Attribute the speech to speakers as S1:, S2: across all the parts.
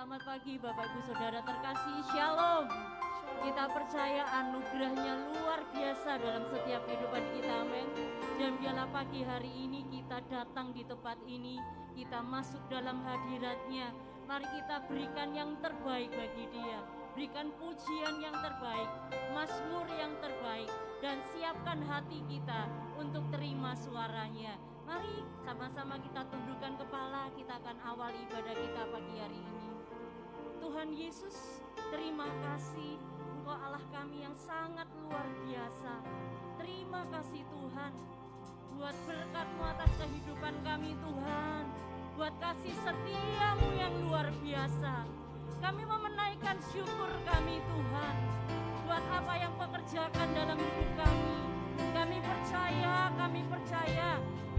S1: Selamat pagi Bapak Ibu Saudara terkasih, Shalom. Kita percaya anugerahnya luar biasa dalam setiap kehidupan kita, amin. Dan biarlah pagi hari ini kita datang di tempat ini, kita masuk dalam hadiratnya. Mari kita berikan yang terbaik bagi Dia, berikan pujian yang terbaik, mazmur yang terbaik, dan siapkan hati kita untuk terima suaranya. Mari sama-sama kita tundukkan kepala, kita akan awal ibadah kita pagi hari ini. Tuhan Yesus, terima kasih, Engkau Allah kami yang sangat luar biasa. Terima kasih Tuhan, buat berkat-Mu atas kehidupan kami Tuhan, buat kasih setia-Mu yang luar biasa. Kami mau menaikkan syukur kami Tuhan, buat apa yang Kau kerjakan dalam hidup kami. Kami percaya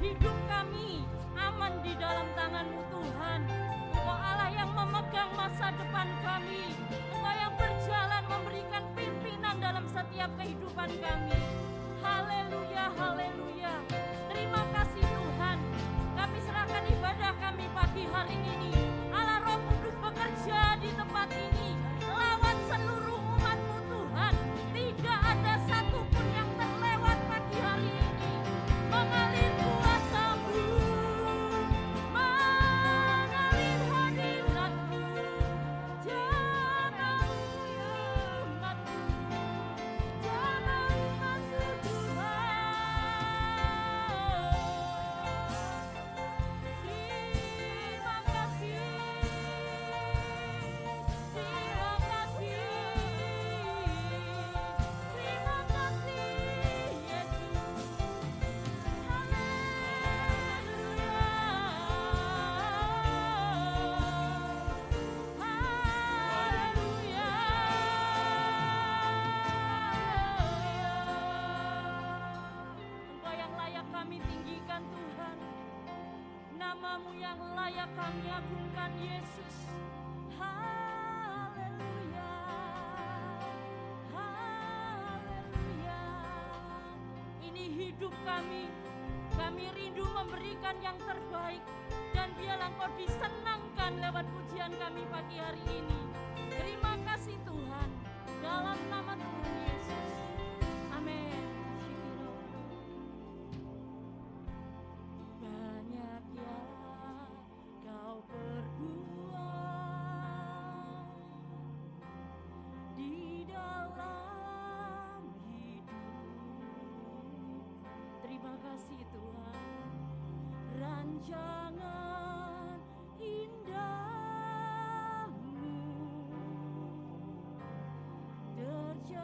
S1: hidup kami aman di dalam tangan-Mu Tuhan. Engkau Allah yang memegang masa depan kami. Engkau yang berjalan memberikan pimpinan dalam setiap kehidupan kami. Haleluya, haleluya. Terima kasih Tuhan. Kami serahkan ibadah kami pagi hari ini. Allah Roh Kudus bekerja di tempat ini. Lawan seluruh umat-Mu Tuhan. Tidak ada satupun yang terlewat pagi hari ini. Mengalir kuasa-Mu, mengalir hadirat-Mu, jangan umat-Mu, jangan masuk Tuhan. Terima kasih, terima kasih, terima kasih Yesus. Engkau yang layak kami tinggikan Tuhan, nama-Mu yang layak kami agungkan Yesus. Haleluya, haleluya. Ini hidup kami rindu memberikan yang terbaik, dan biarlah Engkau disenangkan lewat pujian kami pagi hari ini. Terima kasih Tuhan, dalam nama Tuhan Yesus, amin. Banyak yang Kau perbuat di dalam hidup. Terima kasih Tuhan. Rancangan indah-Mu terjadi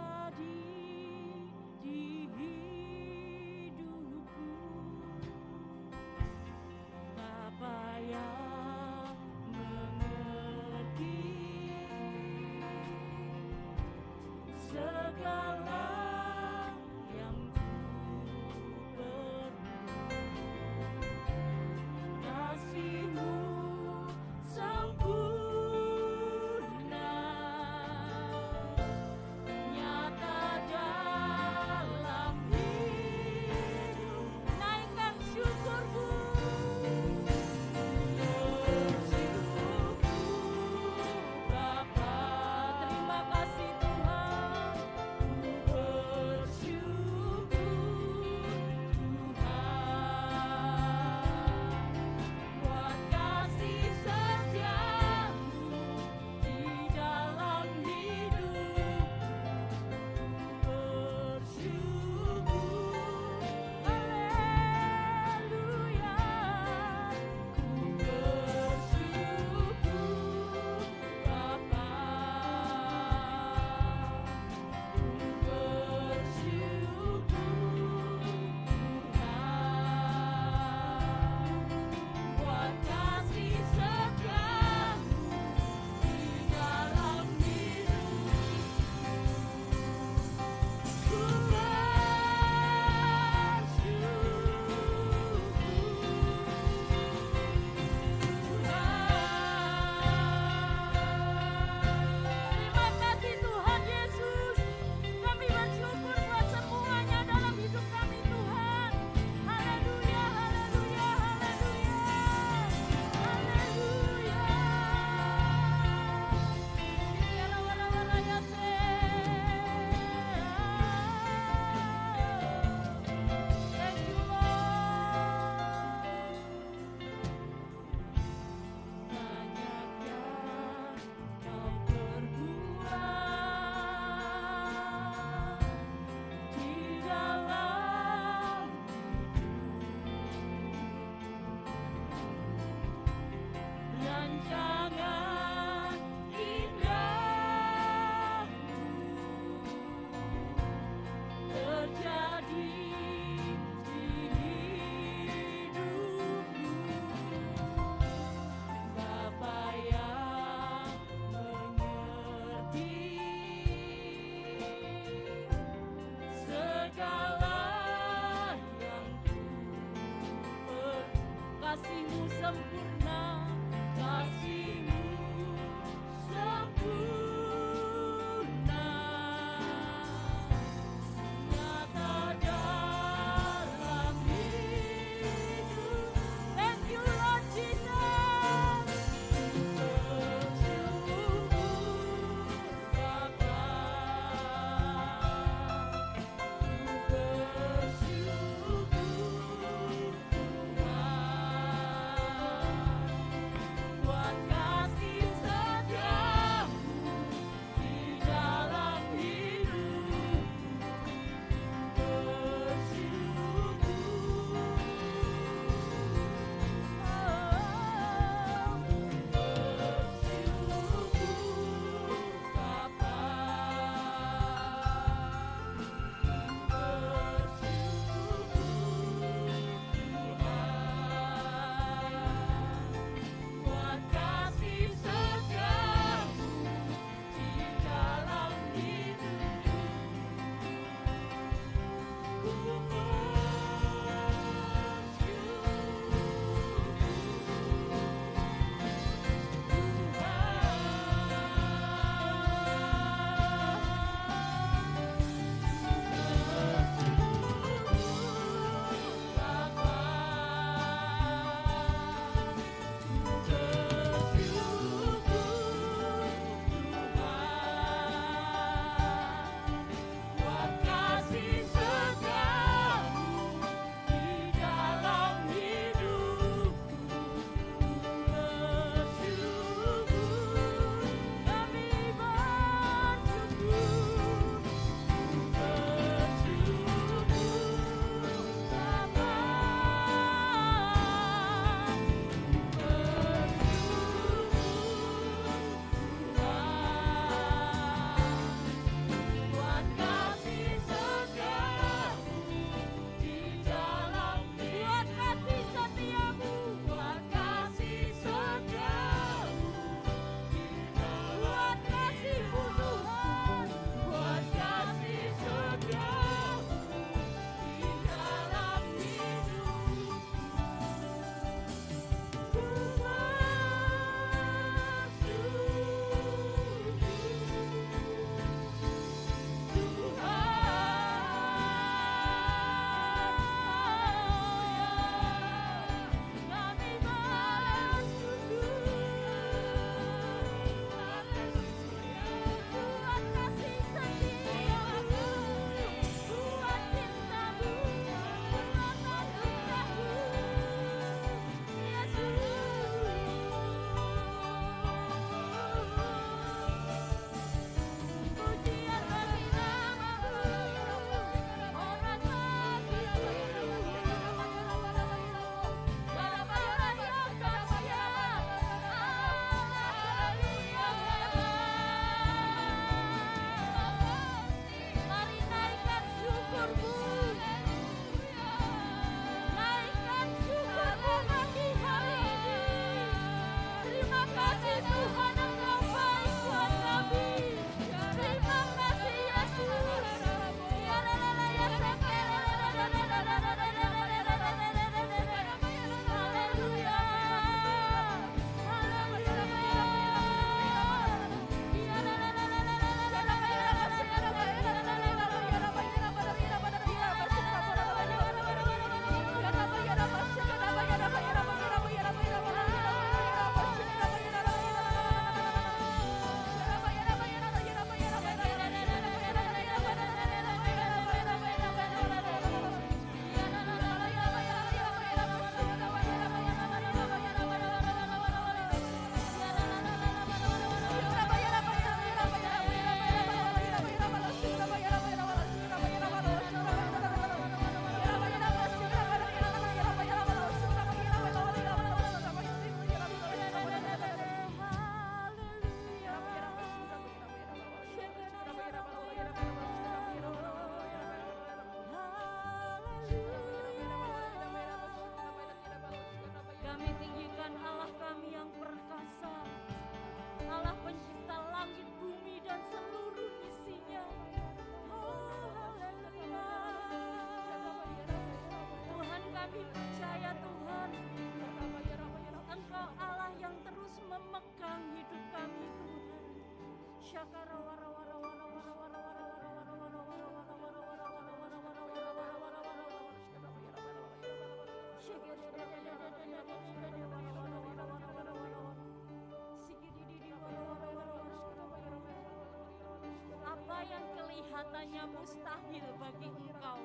S1: Apa yang kelihatannya mustahil bagi engkau,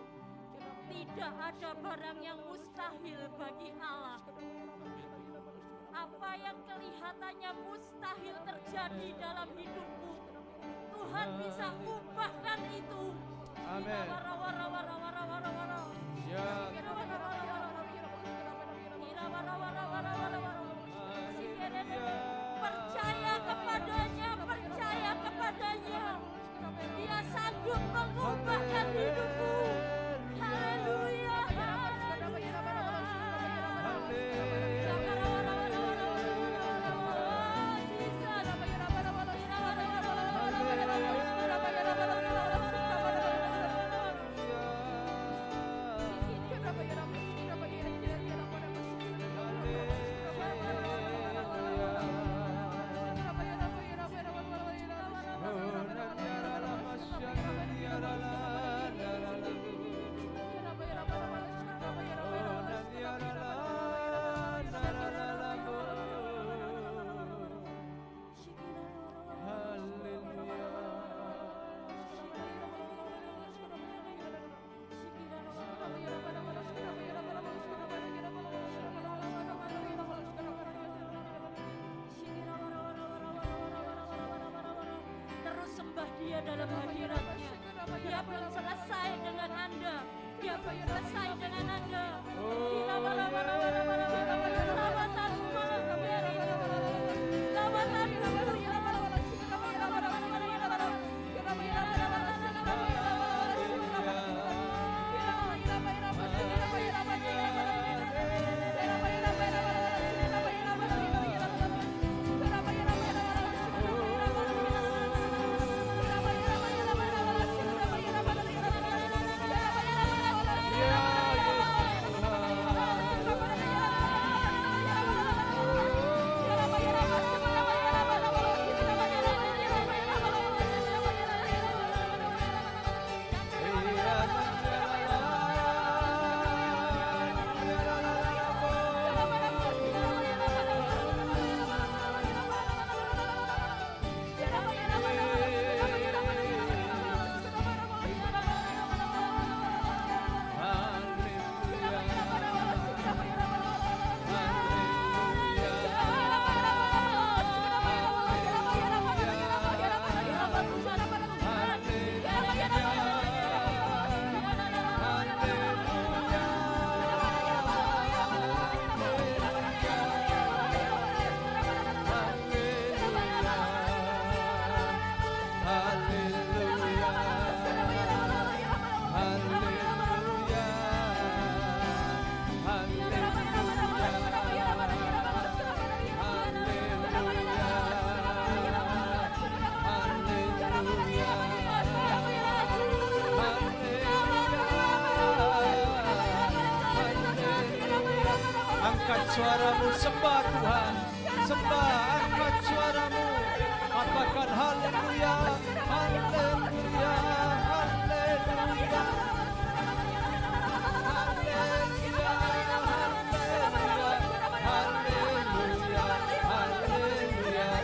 S1: tidak ada barang yang mustahil bagi Allah. Apa yang kelihatannya mustahil terjadi dalam hidupmu, Tuhan bisa ubahkan itu.
S2: Amin.
S1: Percaya kepadanya, percaya kepadanya. Dia sanggup mengubahkan hidupmu. Haleluya. Dia dalam hadiratnya. Dia belum selesai dengan Anda. Dia belum selesai dengan Anda.
S2: Suaramu, sembah Tuhan, sembah, angkat suaramu, katakan haleluya, haleluya, haleluya, haleluya, haleluya, haleluya, haleluya, haleluya.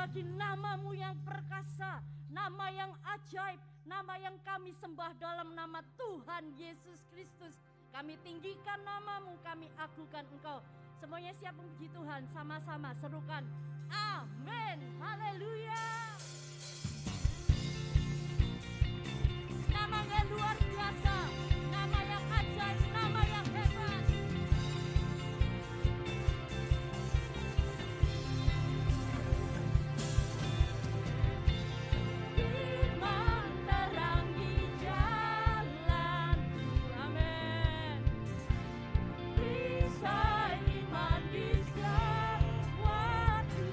S1: bagi nama-Mu yang perkasa, nama yang ajaib, nama yang kami sembah dalam nama Tuhan Yesus Kristus. Kami tinggikan nama-Mu, kami agungkan Engkau. Semuanya siap memuji Tuhan, sama-sama serukan. Amin, haleluya. Nama yang luar biasa, nama yang ajaib, nama yang hebat. Firman terangi jalanku, amin. Perisai iman di setiap waktu.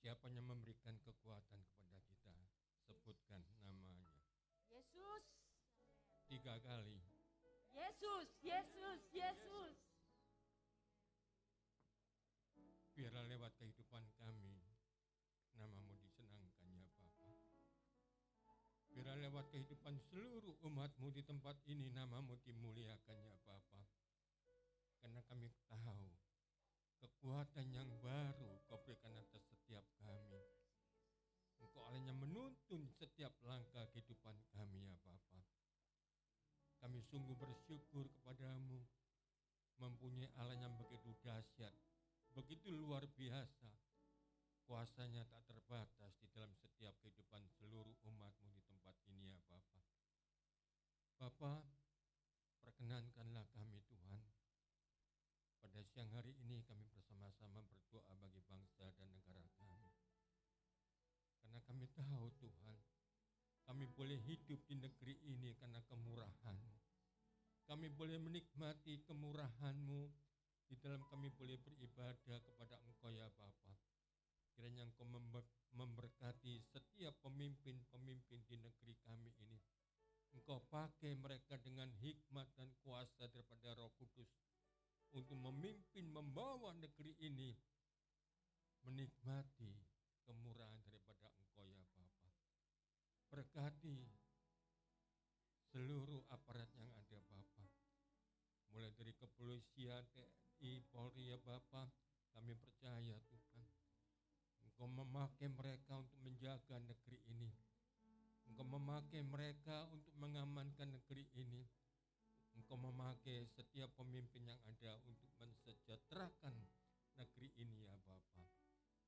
S3: Siapa yang memberikan kekuatan kepada kita? Sebutkan namanya.
S1: Yesus.
S3: 3 kali.
S1: Yesus, Yesus, Yesus.
S3: Biarlah lewat kehidupan kami, nama-Mu disenangkan ya Bapa. Biarlah lewat kehidupan seluruh umat-Mu di tempat ini, nama-Mu dimuliakan ya Bapa. Karena kami tahu kekuatan yang baru Kau berikan atas setiap kami. Engkau Allah yang menuntun setiap langkah kehidupan kami ya Bapa. Kami sungguh bersyukur kepadamu, mempunyai Allah yang begitu dahsyat, begitu luar biasa. Kuasanya tak terbatas di dalam setiap kehidupan seluruh umat-Mu di tempat ini ya Bapa. Bapa, perkenankanlah kami Tuhan. Pada siang hari ini kami bersama-sama berdoa bagi bangsa dan negara kami. Karena kami tahu Tuhan, kami boleh hidup di negeri ini karena kemurahan-Mu. Kami boleh menikmati kemurahan-Mu di dalam kami boleh beribadah kepada Engkau ya Bapa. Kiranya Engkau memberkati setiap pemimpin-pemimpin di negeri kami ini. Engkau pakai mereka dengan hikmat dan kuasa daripada Roh Kudus untuk memimpin, membawa negeri ini menikmati kemurahan daripada Engkau ya Bapa. Berkati seluruh aparat yang ada Bapa, mulai dari kepolisian, TNI, Polri ya Bapa. Kami percaya Tuhan, Engkau memakai mereka untuk menjaga negeri ini. Engkau memakai mereka untuk mengamankan negeri ini. Engkau memakai setiap pemimpin yang ada untuk mensejahterakan negeri ini ya Bapa.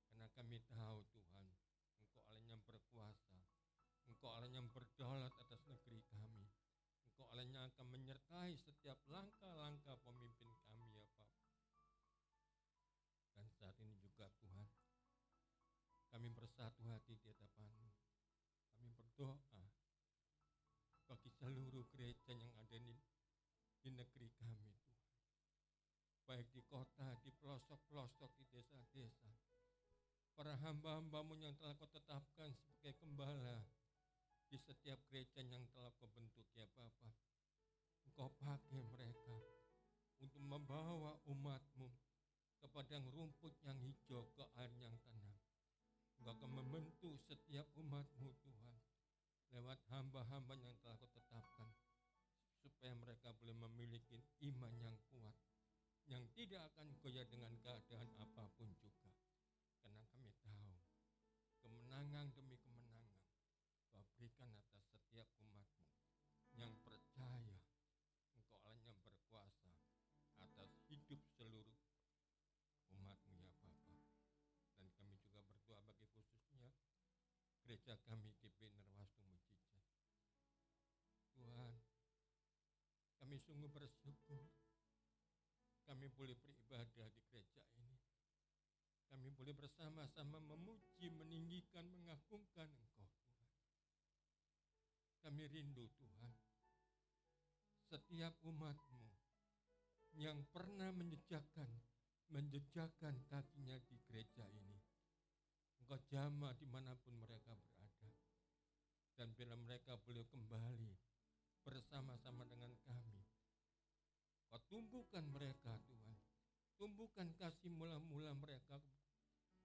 S3: Karena kami tahu Tuhan, Engkau Allah yang berkuasa. Engkau Allah yang berdaulat atas negeri kami. Engkau Allah yang akan menyertai setiap langkah-langkah pemimpin kami ya Bapa. Dan saat ini juga Tuhan, kami bersatu hati di hadapan-Mu. Kami berdoa bagi seluruh gereja yang ada di negeri kami Tuhan. Baik di kota, di pelosok-pelosok, di desa-desa. Para hamba-hamba-Mu yang telah Kau tetapkan sebagai gembala di setiap gereja yang telah Kau bentuk ya Bapa. Engkau pakai mereka untuk membawa umat-Mu ke padang rumput yang hijau, ke air yang tenang. Engkau akan membentuk setiap umat-Mu Tuhan lewat hamba-hamba yang telah Kau tetapkan, supaya mereka boleh memiliki iman yang kuat, yang tidak akan goyah dengan keadaan apapun juga. Karena kami tahu kemenangan demi kemenangan Kau berikan atas setiap umat-Mu yang percaya Engkau Allah yang berkuasa atas hidup seluruh umat-Mu ya Bapa. Dan kami juga berdoa bagi khususnya gereja kami GP Nerwastu Mujijat. Tuhan, kami sungguh bersyukur kami boleh beribadah di gereja ini. Kami boleh bersama-sama memuji, meninggikan, mengagungkan Engkau Tuhan. Kami rindu Tuhan, setiap umat-Mu yang pernah menjejakkan kakinya di gereja ini, Engkau jamah dimanapun mereka berada. Dan bila mereka boleh kembali bersama-sama dengan kami, Kau tumbuhkan mereka Tuhan. Tumbuhkan kasih mula-mula mereka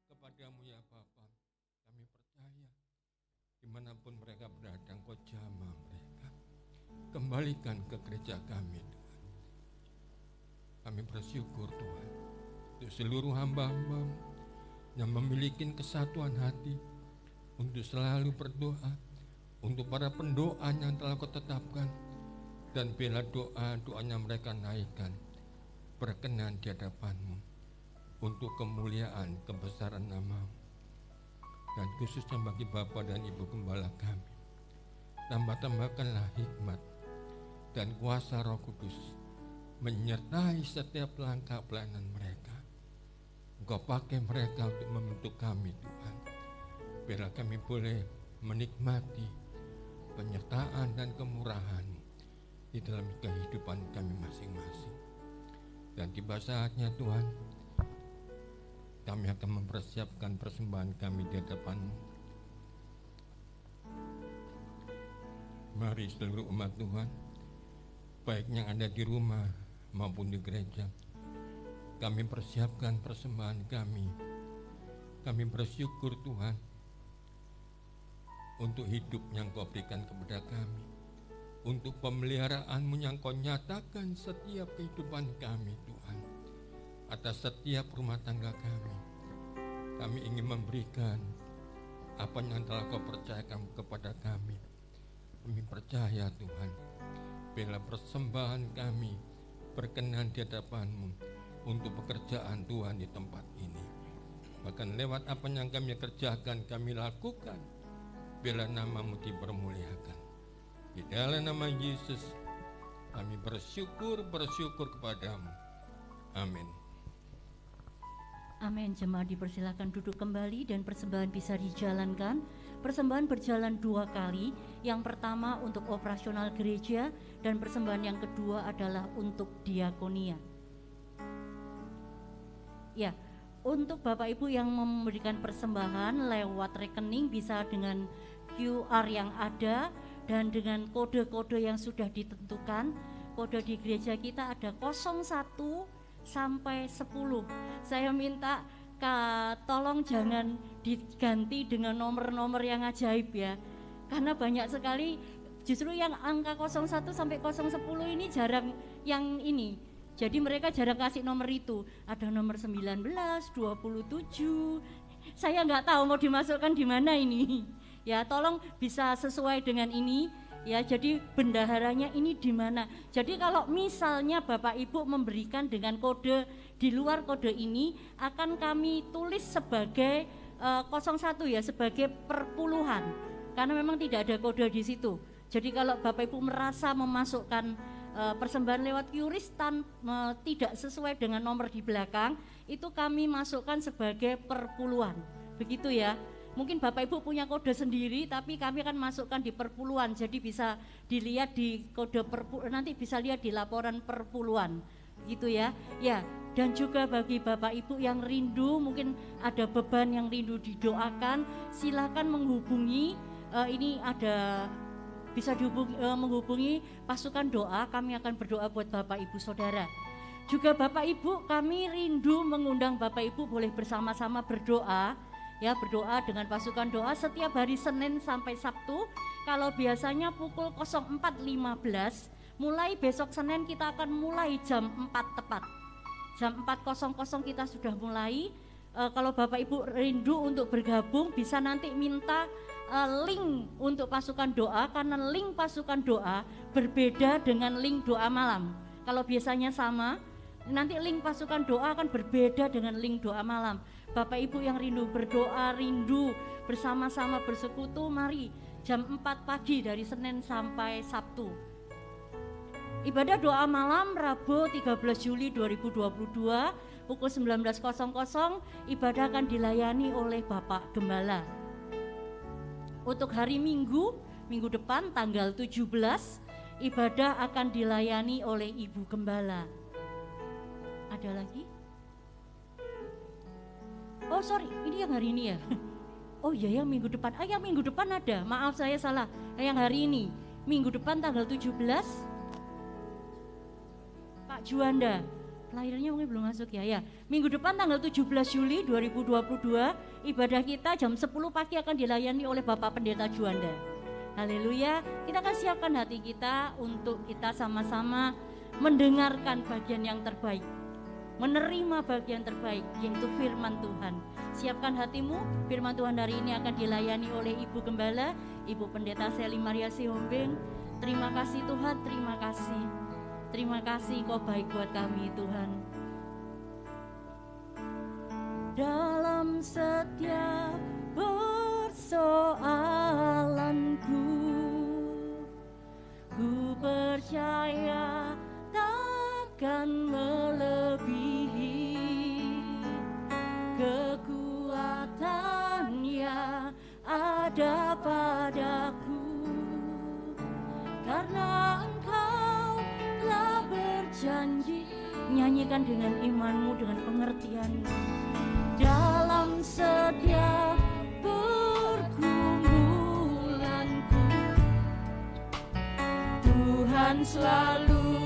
S3: kepadamu ya Bapa. Kami percaya dimanapun mereka berada, Engkau jamah mereka. Kembalikan ke gereja kami Tuhan. Kami bersyukur Tuhan untuk seluruh hamba-Hamba yang memiliki kesatuan hati untuk selalu berdoa, untuk para pendoa yang telah Kau tetapkan, dan bila doanya mereka naikkan berkenan di hadapan-Mu untuk kemuliaan kebesaran nama-Mu. Dan khususnya bagi Bapa dan Ibu Gembala kami, tambahkanlah hikmat dan kuasa Roh Kudus menyertai setiap langkah pelayanan mereka. Engkau pakai mereka untuk membentuk kami Tuhan. Biarlah kami boleh menikmati penyertaan dan kemurahan-Mu di dalam kehidupan kami masing-masing. Dan tiba saatnya Tuhan, kami akan mempersiapkan persembahan kami di hadapan-Mu. Mari seluruh umat Tuhan, baik yang ada di rumah maupun di gereja. Kami persiapkan persembahan kami. Kami bersyukur Tuhan untuk hidup yang Kau berikan kepada kami, untuk pemeliharaan-Mu yang Kau nyatakan setiap kehidupan kami Tuhan, atas setiap rumah tangga kami. Kami ingin memberikan apa yang telah Kau percayakan kepada kami. Kami percaya Tuhan, bila persembahan kami berkenan di hadapan-Mu untuk pekerjaan Tuhan di tempat ini. Bahkan lewat apa yang kami kerjakan, kami lakukan, bila nama-Mu dipermuliakan. Di dalam nama Yesus, kami bersyukur kepada-Mu. Amin.
S1: Amin. Jemaat dipersilakan duduk kembali dan persembahan bisa dijalankan. Persembahan berjalan 2 kali. Yang pertama untuk operasional gereja dan persembahan yang kedua adalah untuk diakonia. Ya, untuk Bapak Ibu yang memberikan persembahan lewat rekening bisa dengan QR yang ada dan dengan kode-kode yang sudah ditentukan. Kode di gereja kita ada 01 sampai 10. Saya minta tolong jangan diganti dengan nomor-nomor yang ajaib ya. Karena banyak sekali justru yang angka 01 sampai 010 ini jarang yang ini. Jadi mereka jarang kasih nomor itu. Ada nomor 19, 27. Saya nggak tahu mau dimasukkan di mana ini. Ya, tolong bisa sesuai dengan ini. Ya, jadi bendaharanya ini di mana. Jadi kalau misalnya Bapak Ibu memberikan dengan kode di luar kode ini, akan kami tulis sebagai 01 ya, sebagai perpuluhan. Karena memang tidak ada kode di situ. Jadi kalau Bapak Ibu merasa memasukkan persembahan lewat QRIS tidak sesuai dengan nomor di belakang, itu kami masukkan sebagai perpuluhan. Begitu ya. Mungkin Bapak Ibu punya kode sendiri, tapi kami akan masukkan di perpuluhan. Jadi bisa dilihat di kode nanti bisa lihat di laporan perpuluhan. Gitu ya. Ya, dan juga bagi Bapak Ibu yang rindu, mungkin ada beban yang rindu didoakan, silakan menghubungi ini ada bisa menghubungi pasukan doa, kami akan berdoa buat Bapak Ibu Saudara. Juga Bapak Ibu, kami rindu mengundang Bapak Ibu boleh bersama-sama berdoa, ya berdoa dengan pasukan doa setiap hari Senin sampai Sabtu. Kalau biasanya pukul 04.15, mulai besok Senin kita akan mulai jam 4 tepat. Jam 4.00 kita sudah mulai. Kalau Bapak Ibu rindu untuk bergabung, bisa nanti minta link untuk pasukan doa, karena link pasukan doa berbeda dengan link doa malam. Kalau biasanya sama, nanti link pasukan doa akan berbeda dengan link doa malam. Bapak Ibu yang rindu berdoa, rindu bersama-sama bersekutu, mari jam 4 pagi dari Senin sampai Sabtu. Ibadah doa malam Rabu 13 Juli 2022 pukul 19.00, ibadah akan dilayani oleh Bapak Gembala. Untuk hari Minggu depan tanggal 17, ibadah akan dilayani oleh Ibu Gembala. Ada lagi? Oh sorry, ini yang hari ini ya? Oh iya yang minggu depan, yang minggu depan ada, maaf saya salah. Yang hari ini, minggu depan tanggal 17, Pak Juanda, lahirnya mungkin belum masuk ya. Minggu depan tanggal 17 Juli 2022, ibadah kita jam 10 pagi akan dilayani oleh Bapak Pendeta Juanda. Haleluya, kita akan siapkan hati kita untuk kita sama-sama mendengarkan bagian yang terbaik, menerima bagian terbaik, yaitu firman Tuhan. Siapkan hatimu, firman Tuhan hari ini akan dilayani oleh Ibu Gembala, Ibu Pendeta Seli Maria Sihombing. Terima kasih Tuhan, terima kasih. Terima kasih Kau baik buat kami Tuhan. Dalam setiap persoalanku, ku percaya takkan melebihi kekuatan yang ada padaku, karena Engkau telah berjanji. Nyanyikan dengan imanmu, dengan pengertianmu. Dalam setiap pergumulanku, Tuhan selalu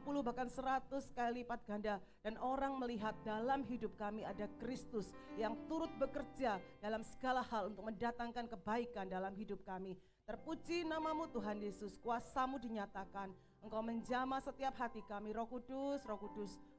S4: 60 bahkan 100 kali lipat ganda. Dan orang melihat dalam hidup kami ada Kristus yang turut bekerja dalam segala hal untuk mendatangkan kebaikan dalam hidup kami. Terpuji namamu Tuhan Yesus, kuasamu dinyatakan. Engkau menjamah setiap hati kami. Roh Kudus,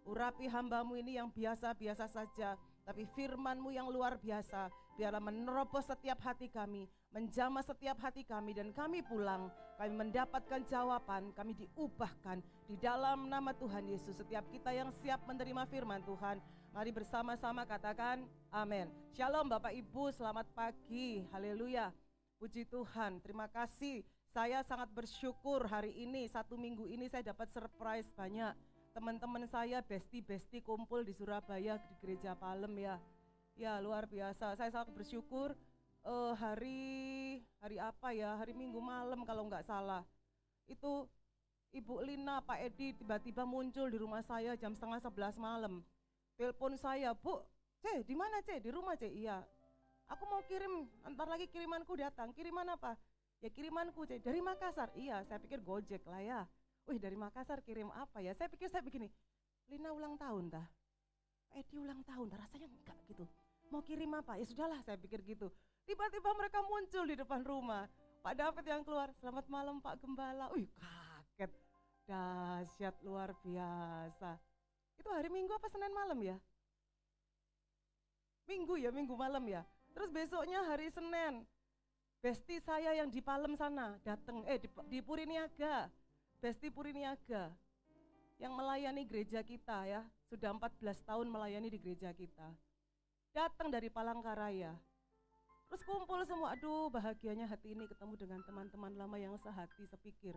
S4: urapi hambamu ini yang biasa-biasa saja, tapi firman-Mu yang luar biasa, biarlah menerobos setiap hati kami, menjamah setiap hati kami, dan kami pulang, kami mendapatkan jawaban, kami diubahkan di dalam nama Tuhan Yesus. Setiap kita yang siap menerima firman Tuhan, mari bersama-sama katakan amin. Shalom Bapak Ibu, selamat pagi, haleluya. Puji Tuhan, terima kasih. Saya sangat bersyukur hari ini, 1 minggu ini saya dapat surprise banyak. Teman-teman saya besti-besti kumpul di Surabaya di Gereja Palem ya. Ya luar biasa, saya sangat bersyukur. Hari apa ya, hari Minggu malam kalau nggak salah. Itu Ibu Lina, Pak Edi tiba-tiba muncul di rumah saya jam 10:30 malam. Telepon saya, Bu, C, di mana C? Di rumah C? Iya. Aku mau kirim, ntar lagi kirimanku datang. Kiriman apa? Ya kirimanku C, dari Makassar. Iya, saya pikir Gojek lah ya. Wih, dari Makassar kirim apa ya? Saya pikir saya begini, Lina ulang tahun dah. Pak Edi ulang tahun dah, rasanya enggak gitu. Mau kirim apa? Ya sudahlah, saya pikir gitu. Tiba-tiba mereka muncul di depan rumah. Pak David yang keluar, selamat malam Pak Gembala. Wih, kaget. Dahsyat luar biasa. Itu hari Minggu apa Senin malam ya? Minggu ya, Minggu malam ya. Terus besoknya hari Senin, besti saya yang di Palem sana datang, di Puriniaga, Besti Puriniaga yang melayani gereja kita ya, sudah 14 tahun melayani di gereja kita. Datang dari Palangkaraya. Terus kumpul semua, aduh bahagianya hati ini ketemu dengan teman-teman lama yang sehati sepikir.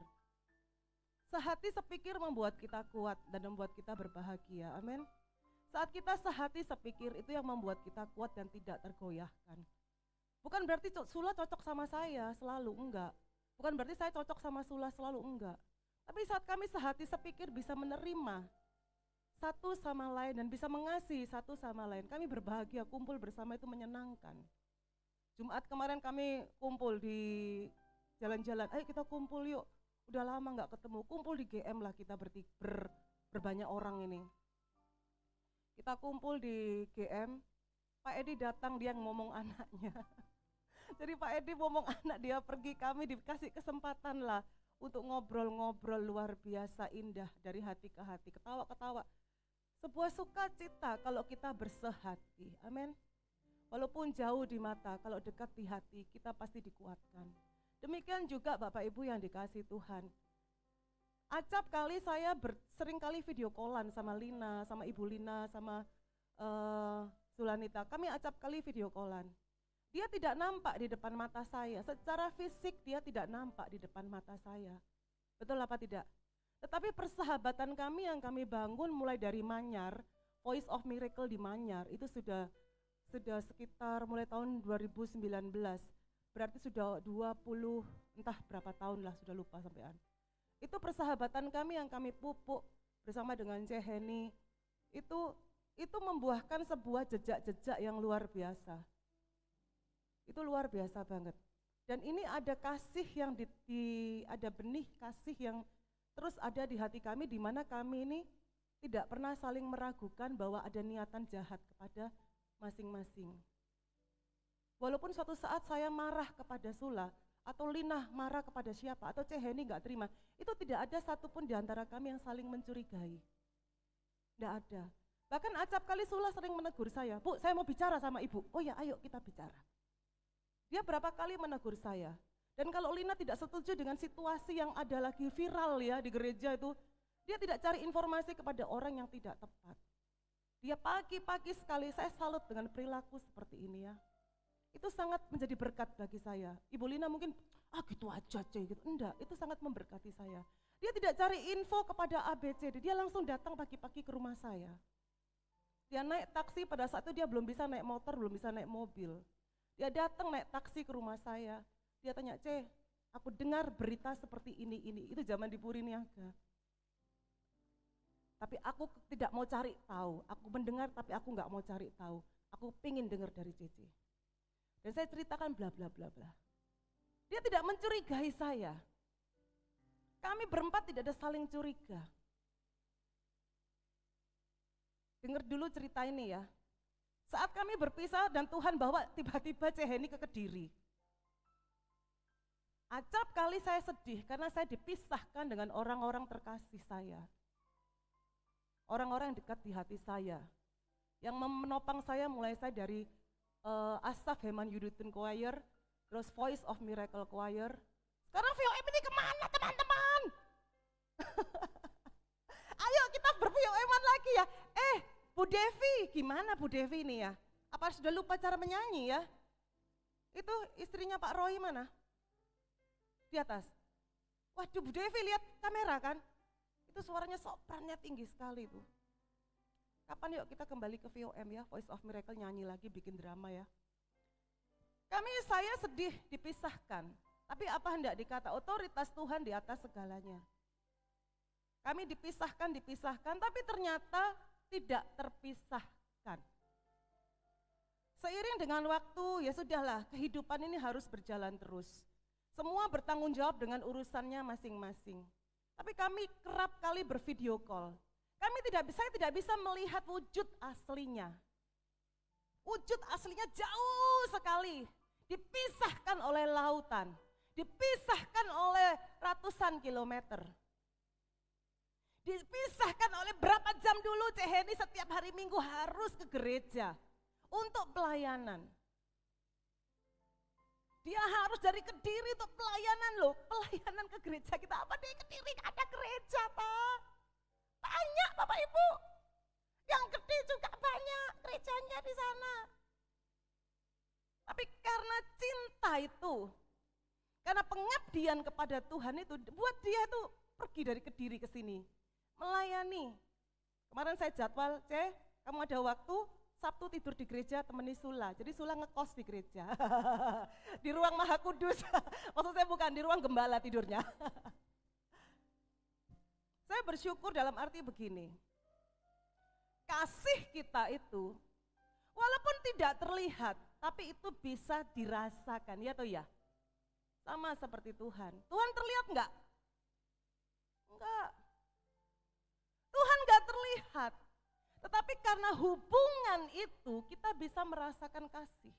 S4: Sehati sepikir membuat kita kuat dan membuat kita berbahagia, amin. Saat kita sehati sepikir itu yang membuat kita kuat dan tidak tergoyahkan. Bukan berarti Sula cocok sama saya selalu, enggak. Bukan berarti saya cocok sama Sula selalu, enggak. Tapi saat kami sehati sepikir bisa menerima satu sama lain dan bisa mengasihi satu sama lain, kami berbahagia, kumpul bersama itu menyenangkan. Jumat kemarin kami kumpul di jalan-jalan, ayo kita kumpul yuk, udah lama nggak ketemu, kumpul di GM lah kita berbanyak orang ini. Kita kumpul di GM, Pak Edi datang, dia ngomong anaknya. Jadi Pak Edi ngomong anak dia pergi, kami dikasih kesempatan lah untuk ngobrol-ngobrol luar biasa indah dari hati ke hati, ketawa-ketawa. Sebuah sukacita kalau kita bersehati, amin. Walaupun jauh di mata, kalau dekat di hati, kita pasti dikuatkan. Demikian juga Bapak Ibu yang dikasihi Tuhan. Acap kali saya sering kali video callan sama Lina, sama Ibu Lina, sama Sulanita. Kami acap kali video callan. Dia tidak nampak di depan mata saya, secara fisik dia tidak nampak di depan mata saya. Betul apa tidak? Tetapi persahabatan kami yang kami bangun mulai dari Manyar, Voice of Miracle di Manyar, itu sudah sekitar mulai tahun 2019. Berarti sudah 20 entah berapa tahun lah, sudah lupa sampean. Itu persahabatan kami yang kami pupuk bersama dengan Ceheni. Itu membuahkan sebuah jejak-jejak yang luar biasa. Itu luar biasa banget. Dan ini ada kasih yang ada benih kasih yang terus ada di hati kami, di mana kami ini tidak pernah saling meragukan bahwa ada niatan jahat kepada masing-masing. Walaupun suatu saat saya marah kepada Sula, atau Lina marah kepada siapa, atau Ceheni gak terima, itu tidak ada satupun di antara kami yang saling mencurigai. Tidak ada. Bahkan acap kali Sula sering menegur saya, Bu, saya mau bicara sama ibu. Oh ya, ayo kita bicara. Dia berapa kali menegur saya. Dan kalau Lina tidak setuju dengan situasi yang ada lagi viral ya di gereja itu, dia tidak cari informasi kepada orang yang tidak tepat. Dia pagi-pagi sekali, saya salut dengan perilaku seperti ini ya. Itu sangat menjadi berkat bagi saya. Ibu Lina mungkin, gitu aja gitu. Enggak, itu sangat memberkati saya. Dia tidak cari info kepada ABCD, dia langsung datang pagi-pagi ke rumah saya. Dia naik taksi, pada saat itu dia belum bisa naik motor, belum bisa naik mobil. Dia datang naik taksi ke rumah saya. Dia tanya, aku dengar berita seperti ini. Itu zaman di Puriniaga. Tapi aku tidak mau cari tahu. Aku mendengar tapi aku nggak mau cari tahu. Aku pingin dengar dari Cece. Dan saya ceritakan bla bla bla bla. Dia tidak mencurigai saya. Kami berempat tidak ada saling curiga. Dengar dulu cerita ini ya. Saat kami berpisah dan Tuhan bawa tiba-tiba Ceheni ke Kediri. Acap kali saya sedih karena saya dipisahkan dengan orang-orang terkasih saya. Orang-orang yang dekat di hati saya. Yang menopang saya mulai saya dari Asaf Heman Yudhitun Choir, terus Voice of Miracle Choir. Sekarang VOM ini kemana teman-teman? Ayo kita ber-VOM-an lagi ya. Bu Devi, gimana Bu Devi ini ya? Apa sudah lupa cara menyanyi ya? Itu istrinya Pak Roy mana? Di atas. Waduh Bu Devi lihat kamera kan? Itu suaranya soprannya tinggi sekali tuh. Kapan yuk kita kembali ke VOM ya, Voice of Miracle nyanyi lagi, bikin drama ya. Saya sedih dipisahkan. Tapi apa hendak dikata, otoritas Tuhan di atas segalanya. Kami dipisahkan, tapi ternyata tidak terpisahkan. Seiring dengan waktu, ya sudahlah, kehidupan ini harus berjalan terus. Semua bertanggung jawab dengan urusannya masing-masing. Tapi kami kerap kali bervideo call. Saya tidak bisa melihat wujud aslinya. Wujud aslinya jauh sekali. Dipisahkan oleh lautan. Dipisahkan oleh ratusan kilometer. Dipisahkan oleh berapa jam dulu Ceheni setiap hari Minggu harus ke gereja untuk pelayanan. Dia harus dari Kediri untuk pelayanan loh, pelayanan ke gereja kita. Apa di Kediri gak ada gereja Pak? Banyak Bapak Ibu, yang gede juga banyak gerejanya di sana. Tapi karena cinta itu, karena pengabdian kepada Tuhan itu, buat dia itu pergi dari Kediri ke sini. Melayani. Kemarin saya jadwal, kamu ada waktu, Sabtu tidur di gereja temani Sula. Jadi Sula ngekos di gereja. Di ruang Maha Kudus. Maksud saya bukan di ruang gembala tidurnya. Saya bersyukur dalam arti begini. Kasih kita itu, walaupun tidak terlihat, tapi itu bisa dirasakan, ya toh ya? Sama seperti Tuhan. Tuhan terlihat enggak? Enggak. Tuhan enggak terlihat, tetapi karena hubungan itu kita bisa merasakan kasih.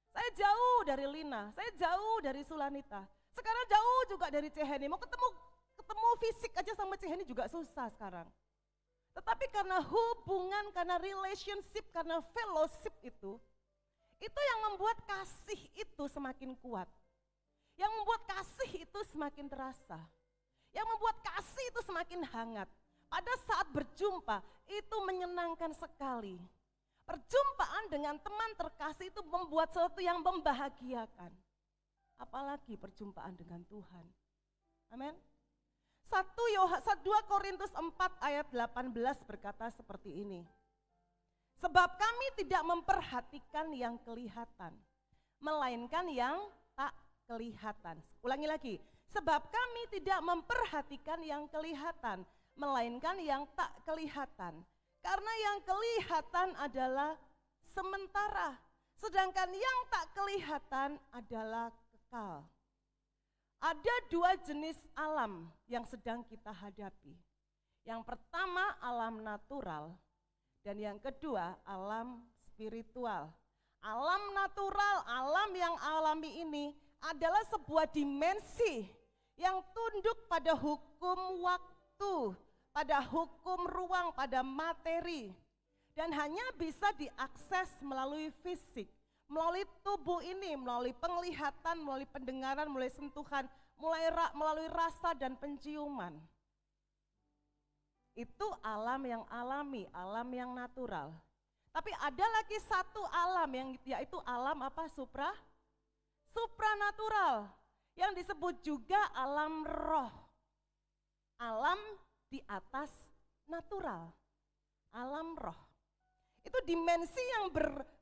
S4: Saya jauh dari Lina, saya jauh dari Sulanita, sekarang jauh juga dari Ceheni, mau ketemu fisik aja sama Ceheni juga susah sekarang. Tetapi karena hubungan, karena relationship, karena fellowship itu yang membuat kasih itu semakin kuat. Yang membuat kasih itu semakin terasa. Yang membuat kasih itu semakin hangat. Pada saat berjumpa, itu menyenangkan sekali. Perjumpaan dengan teman terkasih itu membuat sesuatu yang membahagiakan. Apalagi perjumpaan dengan Tuhan. Amin. 2 Korintus 4 ayat 18 berkata seperti ini. Sebab kami tidak memperhatikan yang kelihatan, melainkan yang tak kelihatan. Ulangi lagi. Sebab kami tidak memperhatikan yang kelihatan, melainkan yang tak kelihatan. Karena yang kelihatan adalah sementara, sedangkan yang tak kelihatan adalah kekal. Ada 2 jenis alam yang sedang kita hadapi. Yang pertama alam natural, dan yang kedua alam spiritual. Alam natural, alam yang alami ini adalah sebuah dimensi yang tunduk pada hukum waktu, pada hukum ruang, pada materi, dan hanya bisa diakses melalui fisik, melalui tubuh ini, melalui penglihatan, melalui pendengaran, melalui sentuhan, melalui rasa dan penciuman. Itu alam yang alami, alam yang natural. Tapi ada lagi satu alam yang yaitu alam apa? Supranatural, yang disebut juga alam roh. Alam di atas natural, alam roh. Itu dimensi yang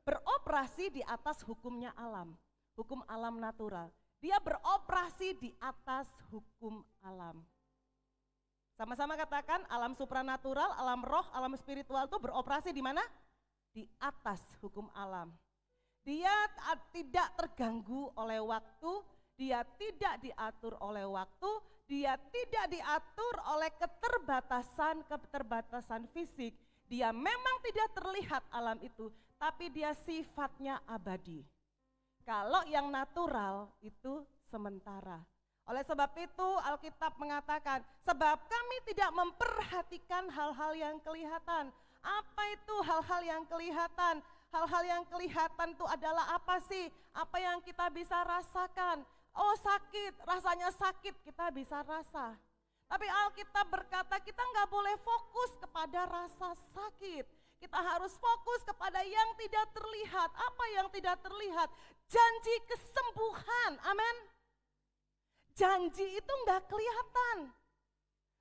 S4: beroperasi di atas hukumnya alam, hukum alam natural. Dia beroperasi di atas hukum alam. Sama-sama katakan alam supranatural, alam roh, alam spiritual itu beroperasi di mana? Di atas hukum alam. Dia tidak terganggu oleh waktu, dia tidak diatur oleh waktu, dia tidak diatur oleh keterbatasan fisik, Dia memang tidak terlihat alam itu, tapi dia sifatnya abadi. Kalau yang natural itu sementara. Oleh sebab itu Alkitab mengatakan, sebab kami tidak memperhatikan hal-hal yang kelihatan. Apa itu hal-hal yang kelihatan? Hal-hal yang kelihatan itu adalah apa sih? Apa yang kita bisa rasakan? Oh sakit, rasanya sakit kita bisa rasa. Tapi Alkitab berkata kita nggak boleh fokus kepada rasa sakit. Kita harus fokus kepada yang tidak terlihat. Apa yang tidak terlihat? Janji kesembuhan, amin. Janji itu nggak kelihatan.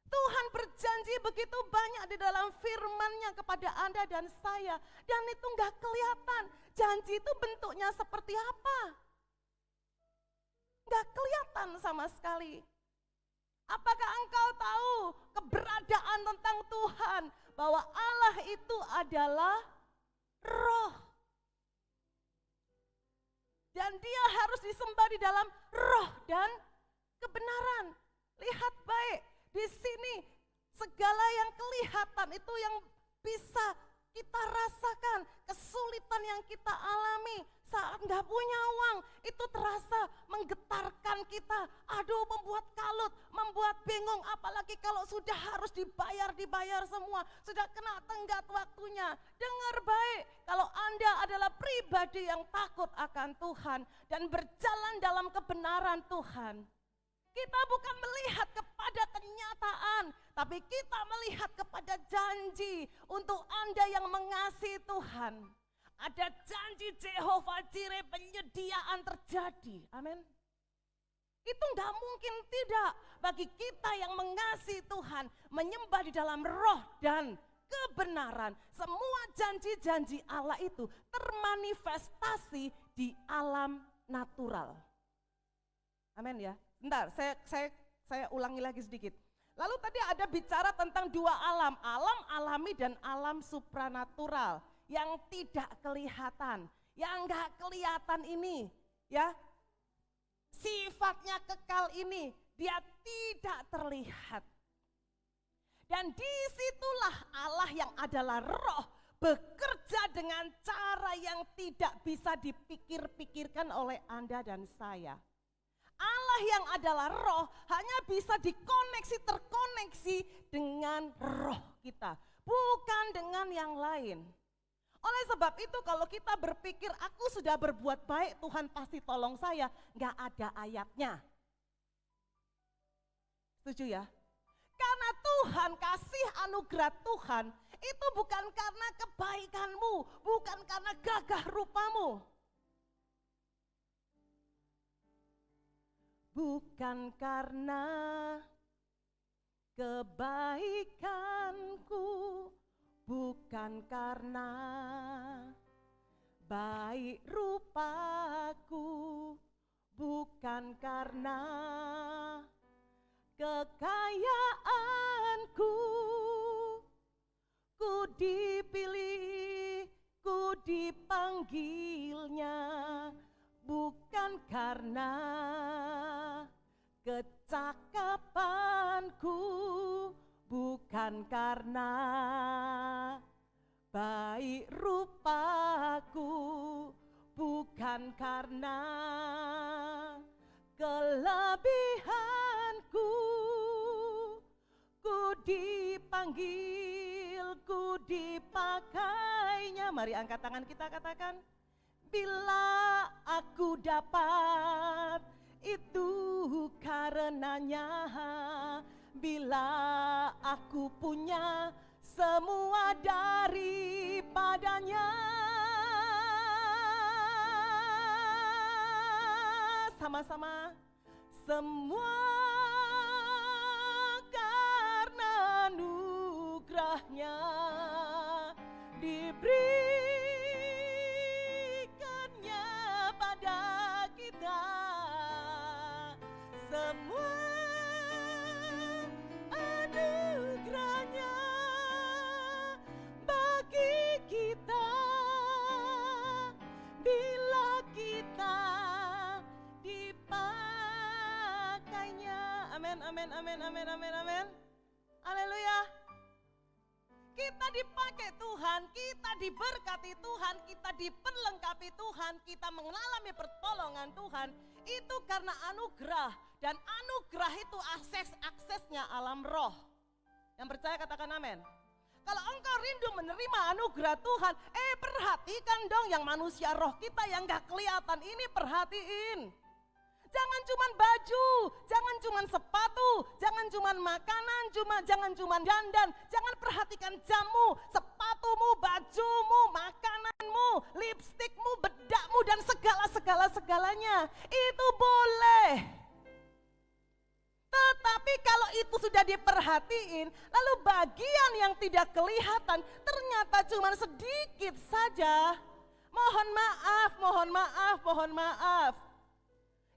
S4: Tuhan berjanji begitu banyak di dalam firman-Nya kepada Anda dan saya. Dan itu nggak kelihatan. Janji itu bentuknya seperti apa? Nggak kelihatan sama sekali. Apakah engkau tahu keberadaan tentang Tuhan? Bahwa Allah itu adalah roh. Dan dia harus disembah di dalam roh dan kebenaran. Lihat baik, di sini segala yang kelihatan itu yang bisa kita rasakan. Kesulitan yang kita alami saat nggak punya uang, itu terasa menggetarkan kita. Aduh, membuat kalut, membuat bingung, apalagi kalau sudah harus dibayar semua, sudah kena tenggat waktunya. Dengar baik, kalau Anda adalah pribadi yang takut akan Tuhan dan berjalan dalam kebenaran Tuhan, kita bukan melihat kepada kenyataan, tapi kita melihat kepada janji untuk Anda yang mengasihi Tuhan. Ada janji Jehovah Jireh, penyediaan terjadi. Amin. Itu enggak mungkin tidak bagi kita yang mengasihi Tuhan, menyembah di dalam roh dan kebenaran. Semua janji-janji Allah itu termanifestasi di alam natural. Amin ya. Bentar, saya ulangi lagi sedikit. Lalu tadi ada bicara tentang dua alam, alam alami dan alam supranatural yang tidak kelihatan. Yang enggak kelihatan ini, ya, sifatnya kekal ini, dia tidak terlihat. Dan disitulah Allah yang adalah roh bekerja dengan cara yang tidak bisa dipikir-pikirkan oleh Anda dan saya. Allah yang adalah roh hanya bisa terkoneksi dengan roh kita, bukan dengan yang lain. Oleh sebab itu kalau kita berpikir aku sudah berbuat baik, Tuhan pasti tolong saya, nggak ada ayatnya. Setuju ya? Karena Tuhan, kasih anugerah Tuhan itu bukan karena kebaikanmu, bukan karena gagah rupamu. Bukan karena kebaikanku, bukan karena baik rupaku, bukan karena kekayaanku, ku dipilih, ku dipanggilnya, bukan karena kecakapanku, bukan karena baik rupaku, bukan karena kelebihanku, ku dipanggil, ku dipakainya. Mari angkat tangan kita katakan, bila aku dapat itu karenanya, bila aku punya semua daripadanya. Sama-sama, semua karena anugerahnya diberikannya pada kita. Semua anugerahnya bagi kita bila kita dipakainya. Amin, amin, amin, amin, amin, amin. Haleluya. Kita dipakai Tuhan, kita diberkati Tuhan, kita diperlengkapi Tuhan, kita mengalami pertolongan Tuhan. Itu karena anugerah, dan anugerah itu aksesnya alam roh. Yang percaya katakan amin. Kalau engkau rindu menerima anugerah Tuhan, perhatikan dong yang manusia roh kita yang gak kelihatan ini, perhatiin. Jangan cuman baju, jangan cuman sepatu, jangan cuman makanan, jangan cuman dandan. Jangan perhatikan jamu, sepatumu, bajumu, makananmu, lipstikmu, bedakmu, dan segala-segalanya. Itu boleh. Tetapi kalau itu sudah diperhatiin, lalu bagian yang tidak kelihatan ternyata cuma sedikit saja. Mohon maaf, mohon maaf, mohon maaf.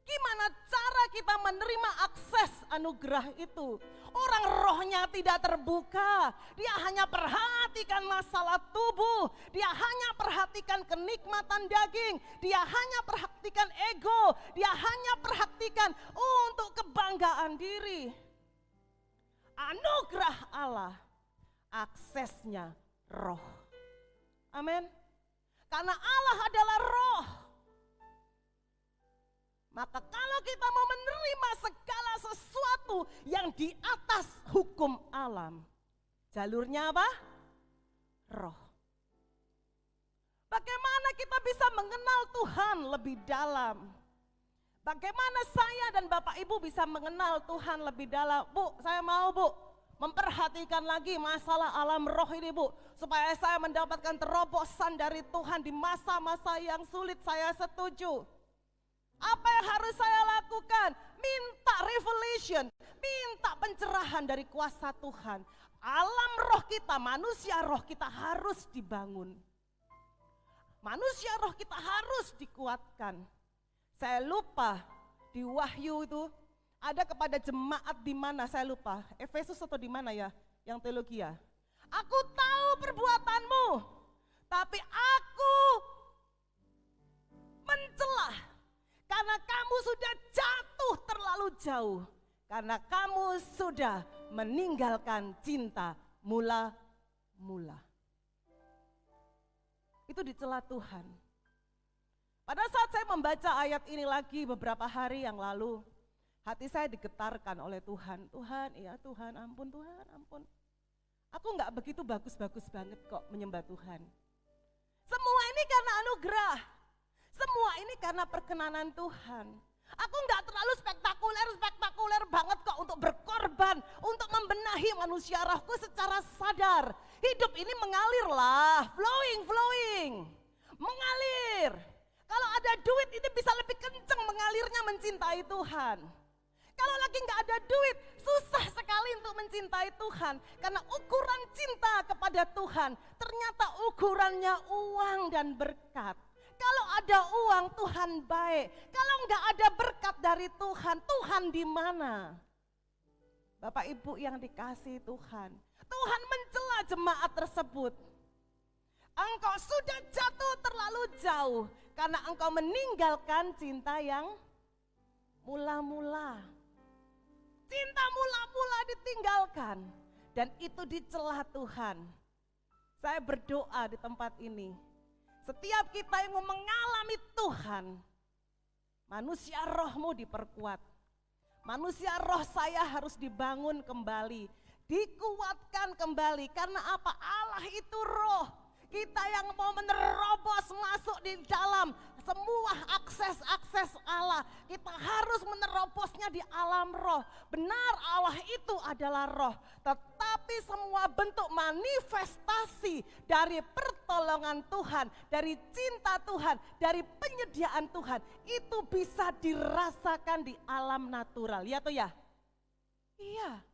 S4: Gimana cara kita menerima akses anugerah itu? Orang rohnya tidak terbuka, dia hanya perhatikan masalah tubuh, dia hanya perhatikan kenikmatan daging, dia hanya perhatikan ego, dia hanya perhatikan untuk kebanggaan diri. Anugerah Allah, aksesnya roh. Amin. Karena Allah adalah roh. Maka kalau kita mau menerima segala sesuatu yang di atas hukum alam, jalurnya apa? Roh. Bagaimana kita bisa mengenal Tuhan lebih dalam? Bagaimana saya dan Bapak Ibu bisa mengenal Tuhan lebih dalam? Bu, saya mau Bu, memperhatikan lagi masalah alam roh ini Bu. Supaya saya mendapatkan terobosan dari Tuhan di masa-masa yang sulit, saya setuju. Apa yang harus saya lakukan? Minta revelation, minta pencerahan dari kuasa Tuhan. Alam roh kita, manusia roh kita harus dibangun. Manusia roh kita harus dikuatkan. Saya lupa di Wahyu itu ada kepada jemaat di mana, saya lupa. Efesus atau di mana ya? Yang teologi ya. Aku tahu perbuatanmu, tapi aku mencelah. Karena kamu sudah jatuh terlalu jauh. Karena kamu sudah meninggalkan cinta mula-mula. Itu dicela Tuhan. Pada saat saya membaca ayat ini lagi beberapa hari yang lalu, hati saya digetarkan oleh Tuhan. Tuhan, iya Tuhan, ampun Tuhan, ampun. Aku enggak begitu bagus-bagus banget kok menyembah Tuhan. Semua ini karena anugerah. Semua ini karena perkenanan Tuhan. Aku enggak terlalu spektakuler banget kok untuk berkorban, untuk membenahi manusia rohku secara sadar. Hidup ini mengalir lah, flowing, mengalir. Kalau ada duit ini bisa lebih kenceng mengalirnya mencintai Tuhan. Kalau lagi enggak ada duit, susah sekali untuk mencintai Tuhan. Karena ukuran cinta kepada Tuhan, ternyata ukurannya uang dan berkat. Kalau ada uang, Tuhan baik. Kalau enggak ada berkat dari Tuhan, Tuhan di mana? Bapak Ibu yang dikasihi Tuhan, Tuhan mencela jemaat tersebut. Engkau sudah jatuh terlalu jauh karena engkau meninggalkan cinta yang mula-mula. Cinta mula-mula ditinggalkan dan itu dicela Tuhan. Saya berdoa di tempat ini. Setiap kita yang mau mengalami Tuhan, manusia rohmu diperkuat. Manusia roh saya harus dibangun kembali, dikuatkan kembali. Karena apa? Allah itu roh. Kita yang mau menerobos masuk di dalam semua akses Allah, kita harus menerobosnya di alam roh. Benar, Allah itu adalah roh, tetapi semua bentuk manifestasi dari pertolongan Tuhan, dari cinta Tuhan, dari penyediaan Tuhan, itu bisa dirasakan di alam natural, ya toh ya? Iya.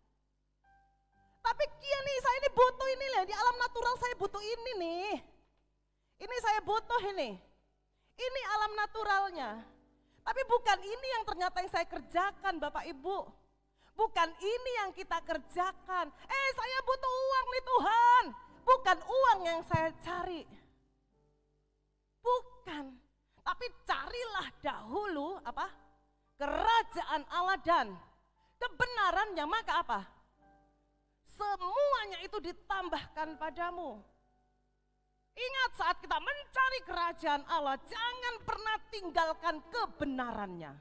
S4: Tapi gini, saya ini butuh ini loh, di alam natural saya butuh ini nih. Ini saya butuh ini. Ini alam naturalnya. Tapi bukan ini yang ternyata yang saya kerjakan Bapak Ibu. Bukan ini yang kita kerjakan. Saya butuh uang nih Tuhan. Bukan uang yang saya cari. Bukan. Tapi carilah dahulu apa? Kerajaan Allah dan kebenarannya, maka apa? semuanya itu ditambahkan padamu. Ingat saat kita mencari kerajaan Allah, jangan pernah tinggalkan kebenarannya.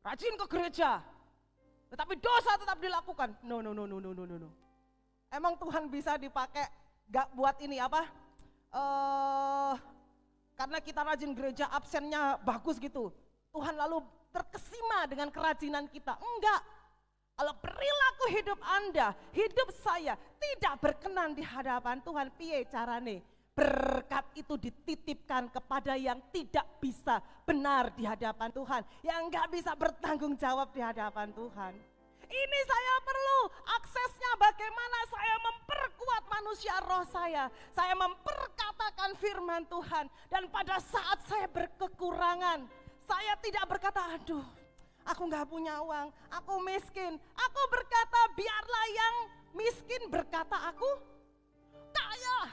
S4: Rajin ke gereja, tetapi dosa tetap dilakukan. No. Emang Tuhan bisa dipakai gak buat ini apa? Karena kita rajin gereja absennya bagus gitu. Tuhan lalu terkesima dengan kerajinan kita. Enggak. Kalau perilaku hidup Anda, hidup saya tidak berkenan di hadapan Tuhan, piye carane? Berkat itu dititipkan kepada yang tidak bisa benar di hadapan Tuhan, yang enggak bisa bertanggung jawab di hadapan Tuhan. Ini saya perlu aksesnya, bagaimana saya memperkuat manusia roh saya memperkatakan firman Tuhan. Dan pada saat saya berkekurangan, saya tidak berkata, aduh aku gak punya uang, aku miskin. Aku berkata, biarlah yang miskin berkata aku kaya.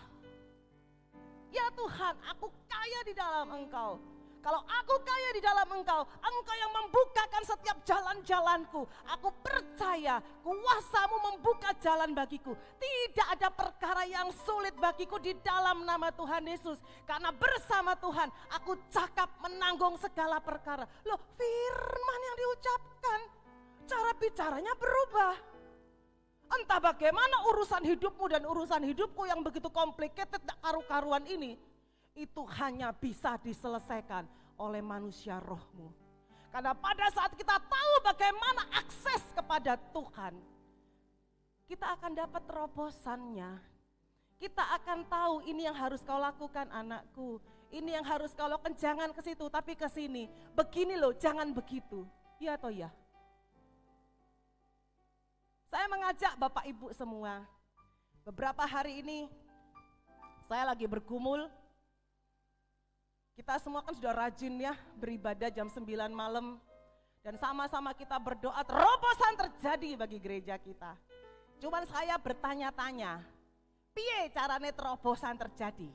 S4: Ya Tuhan, aku kaya di dalam Engkau. Kalau aku kaya di dalam Engkau, Engkau yang membukakan setiap jalan-jalanku. Aku percaya kuasa-Mu membuka jalan bagiku. Tidak ada perkara yang sulit bagiku di dalam nama Tuhan Yesus. Karena bersama Tuhan aku cakap menanggung segala perkara. Loh, firman yang diucapkan, cara bicaranya berubah. Entah bagaimana urusan hidupmu dan urusan hidupku yang begitu complicated, tak karu-karuan ini. Itu hanya bisa diselesaikan oleh manusia rohmu. Karena pada saat kita tahu bagaimana akses kepada Tuhan, kita akan dapat terobosannya. Kita akan tahu ini yang harus kau lakukan anakku, ini yang harus kau lakukan, jangan ke situ tapi ke sini. Begini loh, jangan begitu. Ya atau ya? Saya mengajak Bapak Ibu semua, beberapa hari ini saya lagi bergumul. Kita semua kan sudah rajin ya beribadah jam 9 malam. Dan sama-sama kita berdoa terobosan terjadi bagi gereja kita. Cuman saya bertanya-tanya, piye carane terobosan terjadi?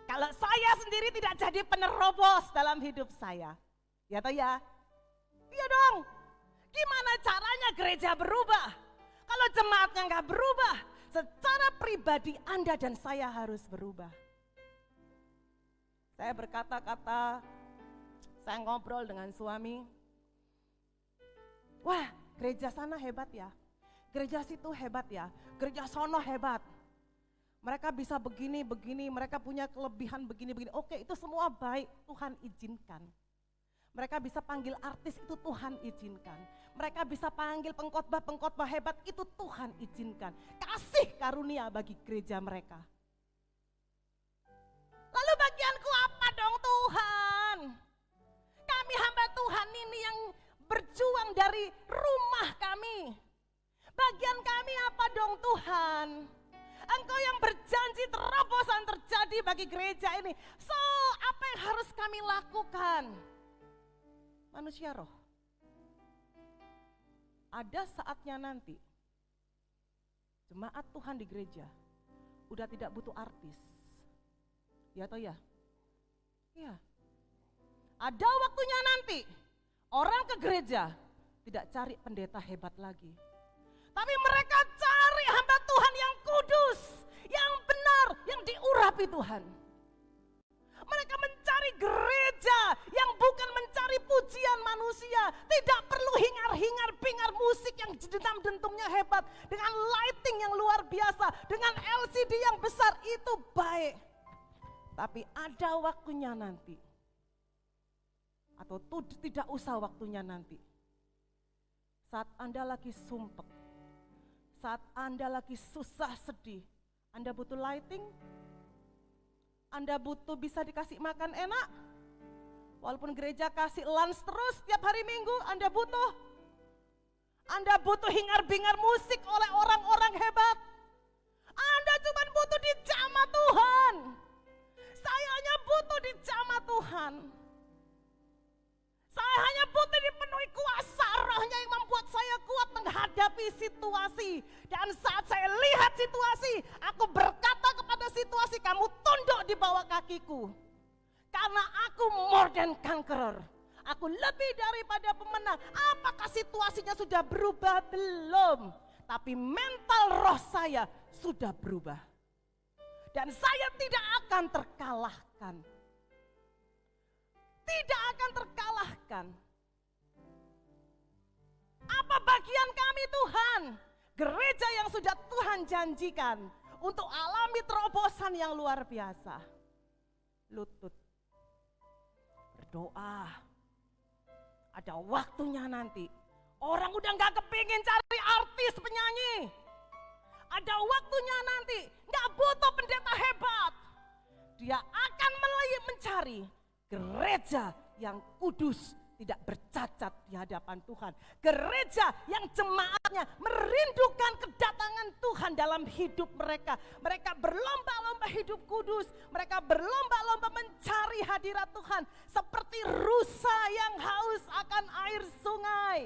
S4: Kalau saya sendiri tidak jadi penerobos dalam hidup saya. Ya toh ya? Iya dong. Gimana caranya gereja berubah? Kalau jemaatnya nggak berubah, secara pribadi Anda dan saya harus berubah. Saya berkata-kata, saya ngobrol dengan suami. Wah, gereja sana hebat ya. Gereja situ hebat ya. Gereja sono hebat. Mereka bisa begini, mereka punya kelebihan begini. Oke, itu semua baik, Tuhan izinkan. Mereka bisa panggil artis, itu Tuhan izinkan. Mereka bisa panggil pengkhotbah hebat, itu Tuhan izinkan. Kasih karunia bagi gereja mereka. Lalu bagianku apa dong Tuhan? Kami hamba Tuhan ini yang berjuang dari rumah kami. Bagian kami apa dong Tuhan? Engkau yang berjanji terobosan terjadi bagi gereja ini. So, apa yang harus kami lakukan? Manusia roh. Ada saatnya nanti jemaat Tuhan di gereja udah tidak butuh artis. Ya atau ya? Iya. Ada waktunya nanti orang ke gereja tidak cari pendeta hebat lagi. Tapi mereka cari hamba Tuhan yang kudus, yang benar, yang diurapi Tuhan. Mereka mencari gereja yang bukan mencari pujian manusia. Tidak perlu hingar-bingar musik yang dentum-dentumnya hebat. Dengan lighting yang luar biasa, dengan LCD yang besar, itu baik. Tapi ada waktunya nanti. Atau tidak usah waktunya nanti. Saat Anda lagi sumpek, saat Anda lagi susah sedih, Anda butuh lighting, Anda butuh bisa dikasih makan enak. Walaupun gereja kasih lunch terus tiap hari Minggu, Anda butuh hingar-bingar musik oleh orang-orang hebat. Anda cuma butuh dijamah Tuhan. Saya hanya butuh dijamah Tuhan. Saya hanya butuh dipenuhi kuasa rohnya yang membuat saya kuat menghadapi situasi. Dan saat saya lihat situasi, aku berkata kepada situasi, kamu tunduk di bawah kakiku. Karena aku more than conqueror. Aku lebih daripada pemenang. Apakah situasinya sudah berubah? Belum. tapi mental roh saya sudah berubah. Dan saya tidak akan terkalahkan. Tidak akan terkalahkan. Apa bagian kami Tuhan? Gereja yang sudah Tuhan janjikan untuk alami terobosan yang luar biasa. Lutut. Berdoa. Ada waktunya nanti. Orang udah gak kepingin cari artis penyanyi. Ada waktunya nanti. Gak butuh pendeta hebat. Dia akan mencari gereja yang kudus, tidak bercacat di hadapan Tuhan. Gereja yang jemaatnya merindukan kedatangan Tuhan dalam hidup mereka. Mereka berlomba-lomba hidup kudus. Mereka berlomba-lomba mencari hadirat Tuhan. Seperti rusa yang haus akan air sungai.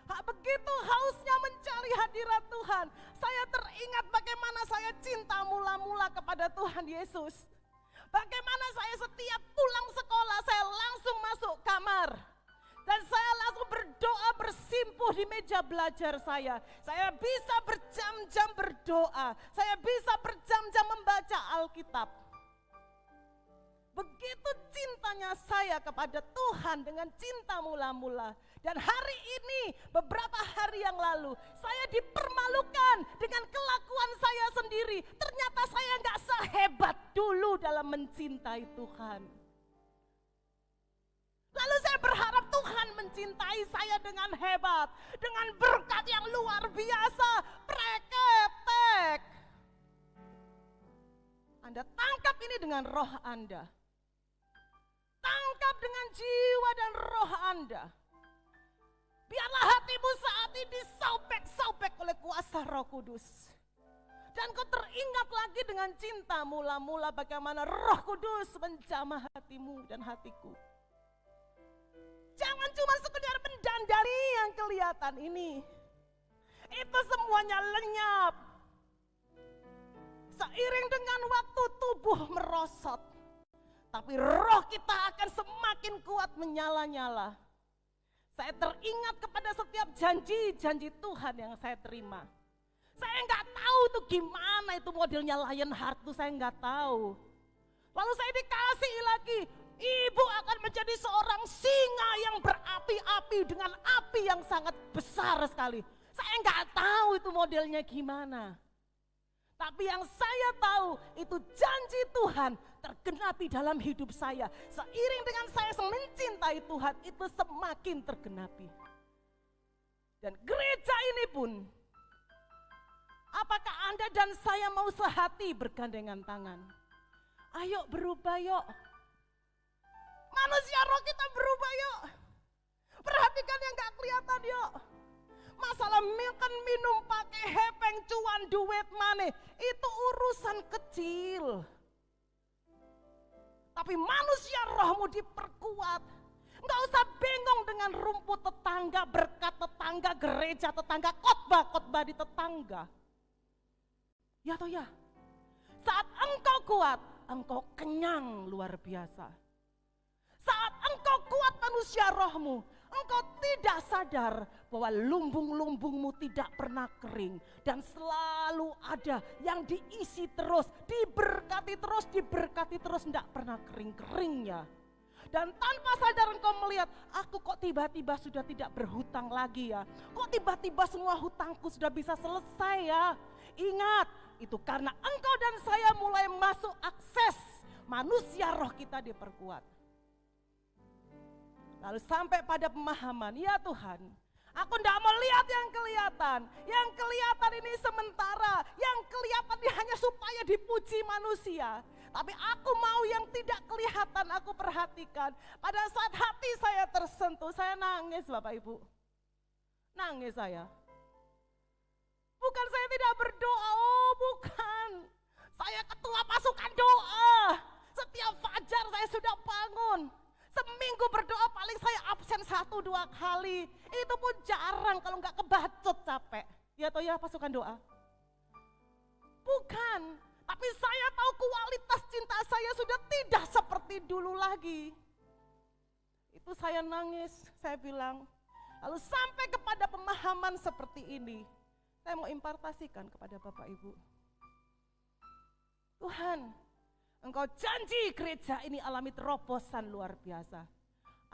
S4: Begitu hausnya mencari hadirat Tuhan. Saya teringat bagaimana saya cinta mula-mula kepada Tuhan Yesus. Bagaimana saya setiap pulang sekolah saya langsung masuk kamar. Dan saya langsung berdoa bersimpuh di meja belajar saya. Saya bisa berjam-jam berdoa. Saya bisa berjam-jam membaca Alkitab. Begitu cintanya saya kepada Tuhan dengan cinta mula-mula. Dan hari ini, beberapa hari yang lalu, saya dipermalukan dengan kelakuan saya sendiri. Ternyata saya nggak sehebat dulu dalam mencintai Tuhan. Lalu saya berharap Tuhan mencintai saya dengan hebat. Dengan berkat yang luar biasa. Preketek. Anda tangkap ini dengan roh Anda. Tangkap dengan jiwa dan roh Anda. Biarlah hatimu saat ini disobek-sobek oleh kuasa Roh Kudus. Dan kau teringat lagi dengan cinta mula-mula bagaimana Roh Kudus menjamah hatimu dan hatiku. Jangan cuma sekedar mendandani yang kelihatan ini. Itu semuanya lenyap. Seiring dengan waktu tubuh merosot. Tapi roh kita akan semakin kuat menyala-nyala. Saya teringat kepada setiap janji-janji Tuhan yang saya terima. Saya nggak tahu tuh gimana itu modelnya Lionheart tuh, saya nggak tahu. Lalu saya dikasih lagi, ibu akan menjadi seorang singa yang berapi-api dengan api yang sangat besar sekali. Saya nggak tahu itu modelnya gimana. Tapi yang saya tahu itu janji Tuhan tergenapi dalam hidup saya. Seiring dengan saya mencintai Tuhan itu semakin tergenapi. Dan gereja ini pun, apakah Anda dan saya mau sehati bergandengan tangan? Ayo berubah yuk. Manusia roh kita berubah yuk. Perhatikan yang gak kelihatan yuk. Masalah makan minum pakai hepeng cuan duit maneh itu urusan kecil. Tapi manusia rohmu diperkuat. Enggak usah bingung dengan rumput tetangga, berkat tetangga, gereja tetangga, khotbah-khotbah di tetangga. Ya toh ya. Saat engkau kuat, engkau kenyang luar biasa. Saat engkau kuat manusia rohmu, engkau tidak sadar bahwa lumbung-lumbungmu tidak pernah kering. Dan selalu ada yang diisi terus, diberkati terus, tidak pernah kering-keringnya. Dan tanpa sadar engkau melihat, aku kok tiba-tiba sudah tidak berhutang lagi ya. Kok tiba-tiba semua hutangku sudah bisa selesai ya. Ingat, itu karena engkau dan saya mulai masuk akses manusia roh kita diperkuat. Lalu sampai pada pemahaman, ya Tuhan, aku tidak mau lihat yang kelihatan. Yang kelihatan ini sementara, yang kelihatan ini hanya supaya dipuji manusia. Tapi aku mau yang tidak kelihatan, aku perhatikan. Pada saat hati saya tersentuh, saya nangis Bapak Ibu. Nangis saya. Bukan saya tidak berdoa, oh bukan. Saya ketua pasukan doa. Setiap fajar saya sudah bangun. Seminggu berdoa paling saya absen 1-2 kali. Itu pun jarang kalau nggak kebacut capek. Ya toh ya pasukan doa. Bukan. Tapi saya tahu kualitas cinta saya sudah tidak seperti dulu lagi. Itu saya nangis, saya bilang. Lalu sampai kepada pemahaman seperti ini. Saya mau impartasikan kepada Bapak Ibu. Tuhan, Engkau janji gereja ini alami terobosan luar biasa.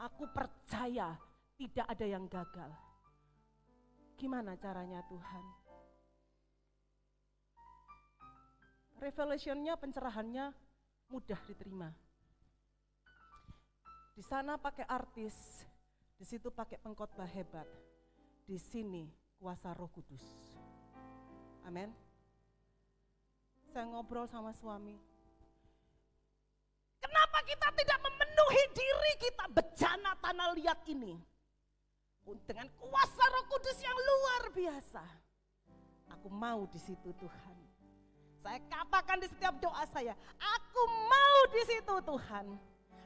S4: Aku percaya tidak ada yang gagal. Gimana caranya Tuhan? Revelationnya, pencerahannya mudah diterima. Di sana pakai artis, di situ pakai pengkhotbah hebat. Di sini kuasa Roh Kudus. Amin. Saya ngobrol sama suami. Kenapa kita tidak memenuhi diri kita bejana tanah liat ini? Dengan kuasa Roh Kudus yang luar biasa. Aku mau di situ Tuhan. Saya katakan di setiap doa saya, aku mau di situ Tuhan.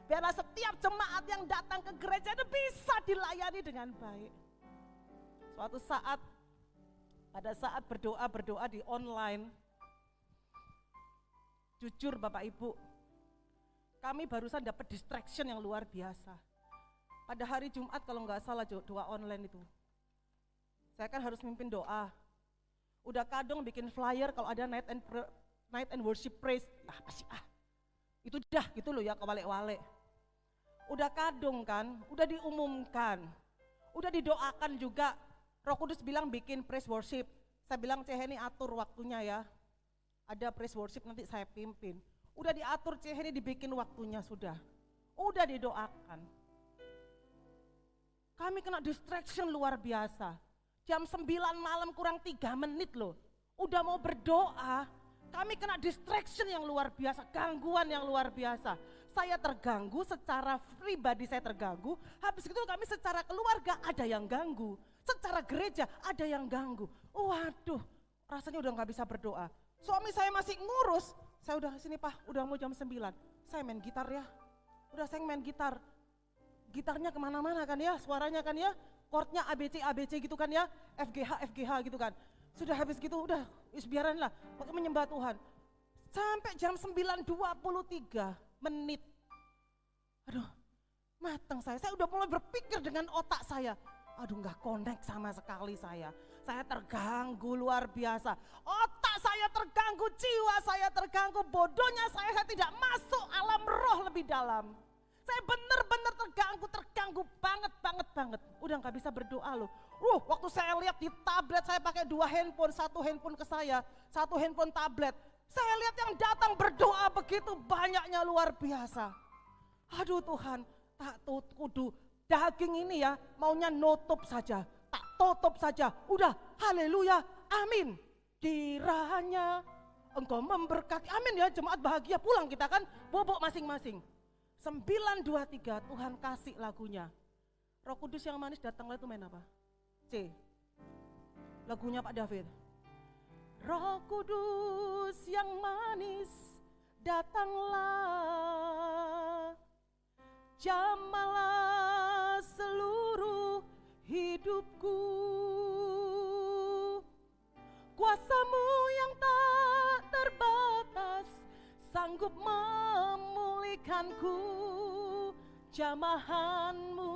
S4: Biarlah setiap jemaat yang datang ke gereja itu bisa dilayani dengan baik. Suatu saat, pada saat berdoa di online, jujur Bapak Ibu, kami barusan dapat distraction yang luar biasa. Pada hari Jumat kalau nggak salah doa online itu, saya kan harus mimpin doa. Udah kadang bikin flyer kalau ada night and worship praise, apa sih itu dah gitu loh ya kewale-wale. Udah kadung kan, udah diumumkan, udah didoakan juga. Roh Kudus bilang bikin praise worship. Saya bilang Ceheni atur waktunya ya. Ada praise worship nanti saya pimpin. Udah diatur Ceheni dibikin waktunya sudah. Udah didoakan. Kami kena distraction luar biasa. Jam 9 malam kurang 3 menit loh. Udah mau berdoa, kami kena distraction yang luar biasa, gangguan yang luar biasa. Saya terganggu secara pribadi, saya terganggu. Habis itu kami secara keluarga ada yang ganggu. Secara gereja ada yang ganggu. Waduh, rasanya udah gak bisa berdoa. Suami saya masih ngurus, saya udah sini Pak, udah mau jam 9. Saya main gitar ya, udah saya main gitar. Gitarnya kemana-mana kan ya, suaranya kan ya. Chordnya ABC gitu kan ya, FGH gitu kan. Sudah habis gitu udah biarin lah, pakai menyembah Tuhan. Sampai jam 9.23 menit. Aduh, matang saya udah mulai berpikir dengan otak saya. Aduh gak connect sama sekali saya. Saya terganggu luar biasa. Otak saya terganggu, jiwa saya terganggu. Bodohnya saya tidak masuk alam roh lebih dalam. Saya benar-benar terganggu banget. Udah gak bisa berdoa loh. Waktu saya lihat di tablet saya pakai 2 handphone, 1 handphone ke saya, 1 handphone tablet. Saya lihat yang datang berdoa begitu banyaknya luar biasa. Aduh Tuhan, tak kudu daging ini ya maunya nutup saja, tak tutup saja. Udah, haleluya, amin. Kiranya Engkau memberkati, amin ya, jemaat bahagia pulang kita kan bobok masing-masing. 9.23 Tuhan kasih lagunya. Roh Kudus yang manis datanglah itu main apa? C. Lagunya Pak David. Roh Kudus yang manis datanglah, jamalah seluruh hidupku. Kuasa-Mu yang tak terbatas sanggup memulihkanku, jamahan-Mu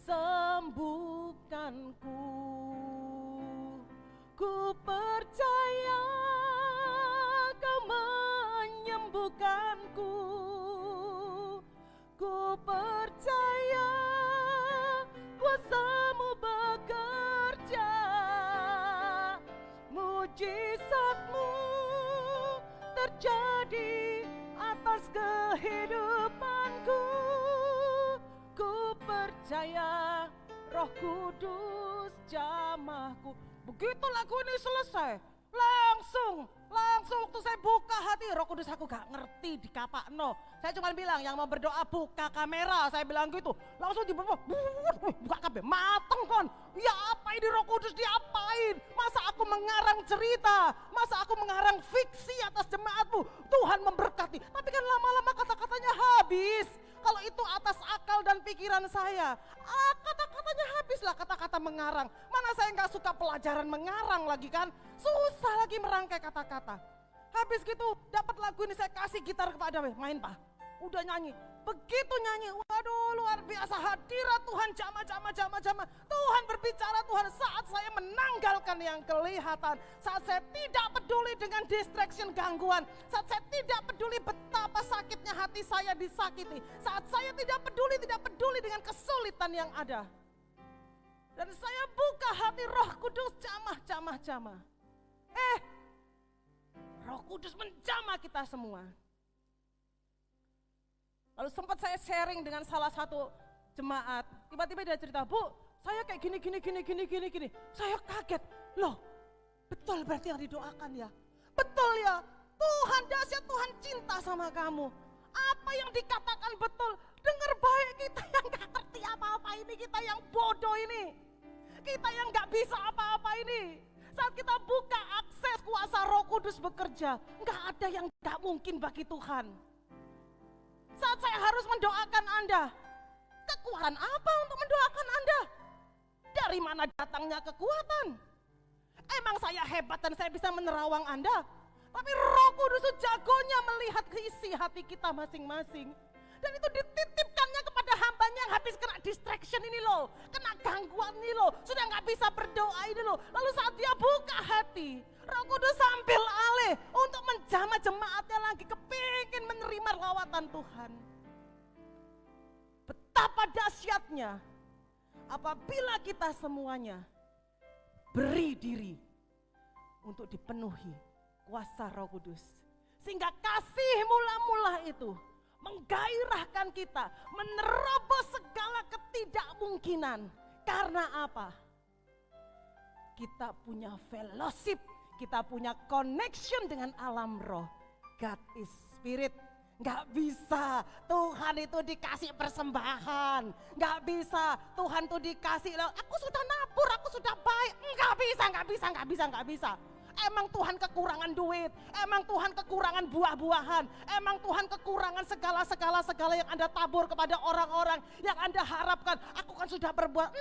S4: sembuhkanku. Ku percaya Kau menyembuhkanku. Ku percaya kuasa-Mu bekerja, mujizat-Mu terjadi atas kehidupanku. Ku percaya Roh Kudus jamahku. Begitu lagu ini selesai, langsung waktu saya buka hati, Roh Kudus aku gak ngerti di kapakno. Saya cuma bilang yang mau berdoa buka kamera, saya bilang gitu. Langsung dibuka kabeh, mateng kon. Ya apa ini Roh Kudus diapain? Masa aku mengarang cerita, masa aku mengarang fiksi atas jemaatmu. Tuhan memberkati, tapi kan lama-lama kata-katanya habis. Kalau itu atas akal dan pikiran saya, kata-katanya habislah, kata-kata mengarang. Mana saya gak suka pelajaran mengarang lagi kan, susah lagi merangkai kata-kata. Habis gitu dapat lagu ini saya kasih gitar kepada main Pak. Udah nyanyi, begitu nyanyi, waduh luar biasa hadirat Tuhan jama. Tuhan berbicara, Tuhan saat saya menanggalkan yang kelihatan, saat saya tidak peduli dengan distraction gangguan, saat saya tidak peduli betapa sakitnya hati saya disakiti, saat saya tidak peduli dengan kesulitan yang ada. Dan saya buka hati Roh Kudus jamah. Roh Kudus menjamah kita semua. Lalu sempat saya sharing dengan salah satu jemaat, tiba-tiba dia cerita, Bu, saya kayak gini. Saya kaget, loh betul berarti yang didoakan ya? Betul ya, Tuhan dahsyat, Tuhan cinta sama kamu. Apa yang dikatakan betul, dengar baik, kita yang gak ngerti apa-apa ini, kita yang bodoh ini, kita yang gak bisa apa-apa ini. Saat kita buka akses kuasa Roh Kudus bekerja, gak ada yang gak mungkin bagi Tuhan. Saat saya harus mendoakan Anda, kekuatan apa untuk mendoakan Anda? Dari mana datangnya kekuatan? Emang saya hebat dan saya bisa menerawang Anda? Tapi Roh Kudus itu jagonya melihat isi hati kita masing-masing. Dan itu dititipkannya kepada hambanya yang habis kena distraction ini loh, kena gangguan ini loh, sudah gak bisa berdoa ini loh. Lalu saat dia buka hati, Roh Kudus ambil alih untuk menjamah jemaatnya lagi, kepingin menerima lawatan Tuhan. Betapa dahsyatnya apabila kita semuanya beri diri untuk dipenuhi kuasa Roh Kudus. Sehingga kasih mula-mula itu menggairahkan kita, menerobos segala ketidakmungkinan. Karena apa? Kita punya fellowship, kita punya connection dengan alam roh. God is spirit. Gak bisa Tuhan itu dikasih persembahan, gak bisa Tuhan itu dikasih, aku sudah nabur, aku sudah baik. Gak bisa. Emang Tuhan kekurangan duit, emang Tuhan kekurangan buah-buahan, emang Tuhan kekurangan segala yang Anda tabur kepada orang-orang yang Anda harapkan. Aku kan sudah berbuat,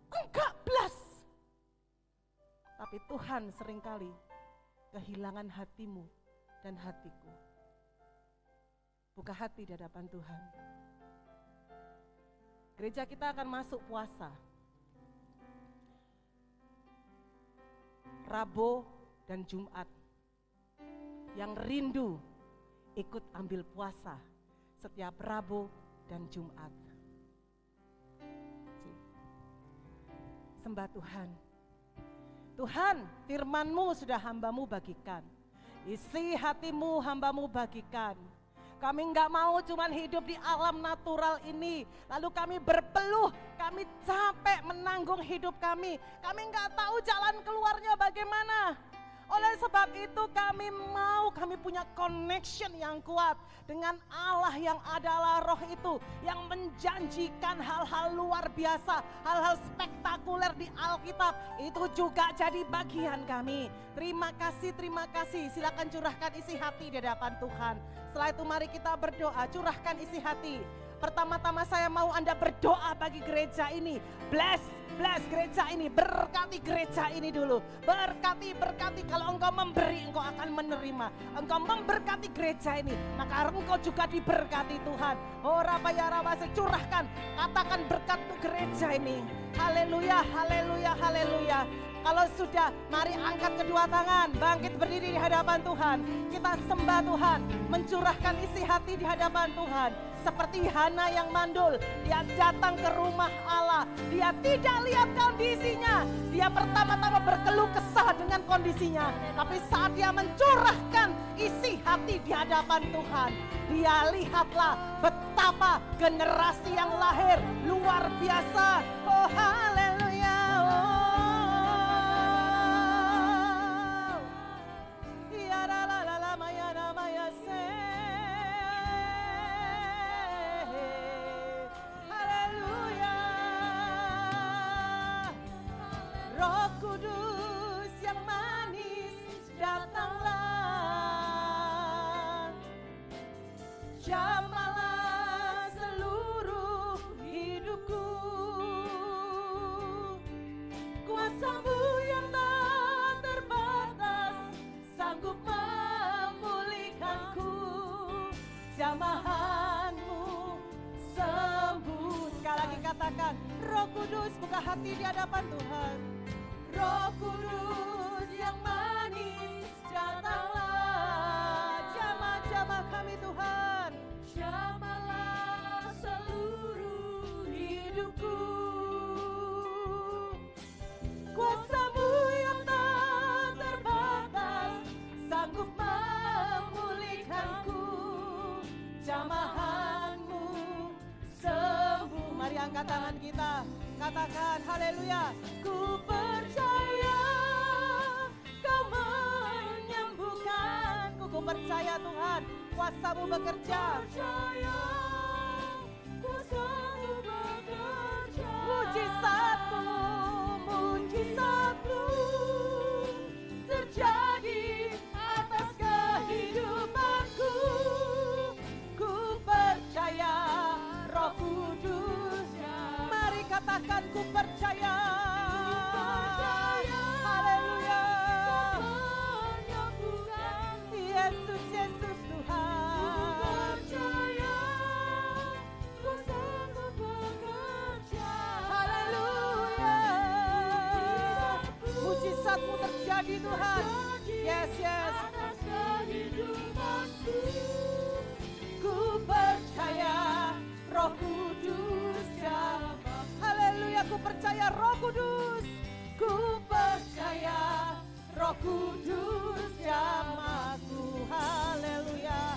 S4: enggak belas. Tapi Tuhan seringkali kehilangan hatimu dan hatiku. Buka hati di hadapan Tuhan. Gereja kita akan masuk puasa. Rabu dan Jumat. Yang rindu ikut ambil puasa setiap Rabu dan Jumat. Sembah Tuhan. Tuhan, firman-Mu sudah hamba-Mu bagikan. Isi hatimu hamba-Mu bagikan. Kami enggak mau cuman hidup di alam natural ini. Lalu kami berpeluh, kami capek menanggung hidup kami. Kami enggak tahu jalan keluarnya bagaimana. Oleh sebab itu kami punya connection yang kuat dengan Allah yang adalah roh itu. Yang menjanjikan hal-hal luar biasa, hal-hal spektakuler di Alkitab. Itu juga jadi bagian kami. Terima kasih. Silakan curahkan isi hati di hadapan Tuhan. Setelah itu mari kita berdoa, curahkan isi hati. Pertama-tama saya mau Anda berdoa bagi gereja ini. Bless gereja ini, berkati gereja ini dulu. Berkati, kalau engkau memberi, engkau akan menerima. Engkau memberkati gereja ini, maka engkau juga diberkati Tuhan. Oh Rabaya, curahkan, katakan berkat untuk gereja ini. Haleluya. Kalau sudah, mari angkat kedua tangan, bangkit berdiri di hadapan Tuhan. Kita sembah Tuhan, mencurahkan isi hati di hadapan Tuhan. Seperti Hana yang mandul, dia datang ke rumah Allah. Dia tidak lihat kondisinya. Dia pertama-tama berkeluh kesah dengan kondisinya. Tapi saat dia mencurahkan isi hati di hadapan Tuhan, dia lihatlah betapa generasi yang lahir luar biasa. Oh haleluya. Roh Kudus yang manis datanglah, jamahlah seluruh hidupku. Kudus, buka hati di hadapan Tuhan. Roh Kudus yang manis, datanglah, jamah-jamah kami Tuhan. Jamahlah seluruh hidupku. Kuasa-Mu yang tak terbatas sanggup memulihkanku. Jamahan-Mu sembuh. Mari angkat tangan kita, katakan haleluya. Ku percaya Kau menyembuhkanku. Ku percaya Tuhan, kuasa-Mu bekerja. Kuasa-Mu bekerja. Mujizat-Mu, mujizat-Mu terjadi atas kehidupanku. Ku percaya Roh Kudus. Mari katakan ku percaya. Haleluya. Yesus, Yesus Tuhan. Haleluya. Mujizat-Mu terjadi Tuhan. Yes, yes. Ku percaya Roh Kudus jamah. Haleluya, ku percaya Roh Kudus. Ku percaya Roh Kudus jamahku. Haleluya.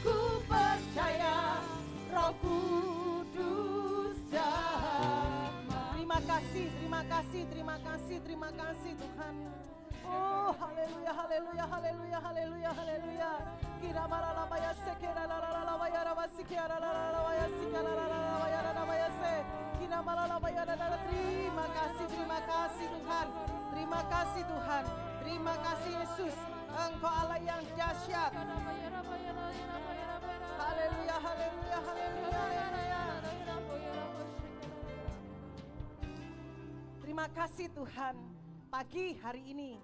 S4: Ku percaya Roh Kudus jamah. Terima kasih, terima kasih, terima kasih, terima kasih Tuhan. Oh, haleluya, haleluya, haleluya, haleluya, haleluya. Kira marala baya sekira la la la la baya raba sikira la la la baya sikira la la la baya raba baya se. Kira marala baya la la. Terima kasih Tuhan. Terima kasih Tuhan. Terima kasih Yesus. Engkau Allah yang dahsyat. Haleluya, haleluya, haleluya, haleluya. Terima kasih Tuhan. Pagi hari ini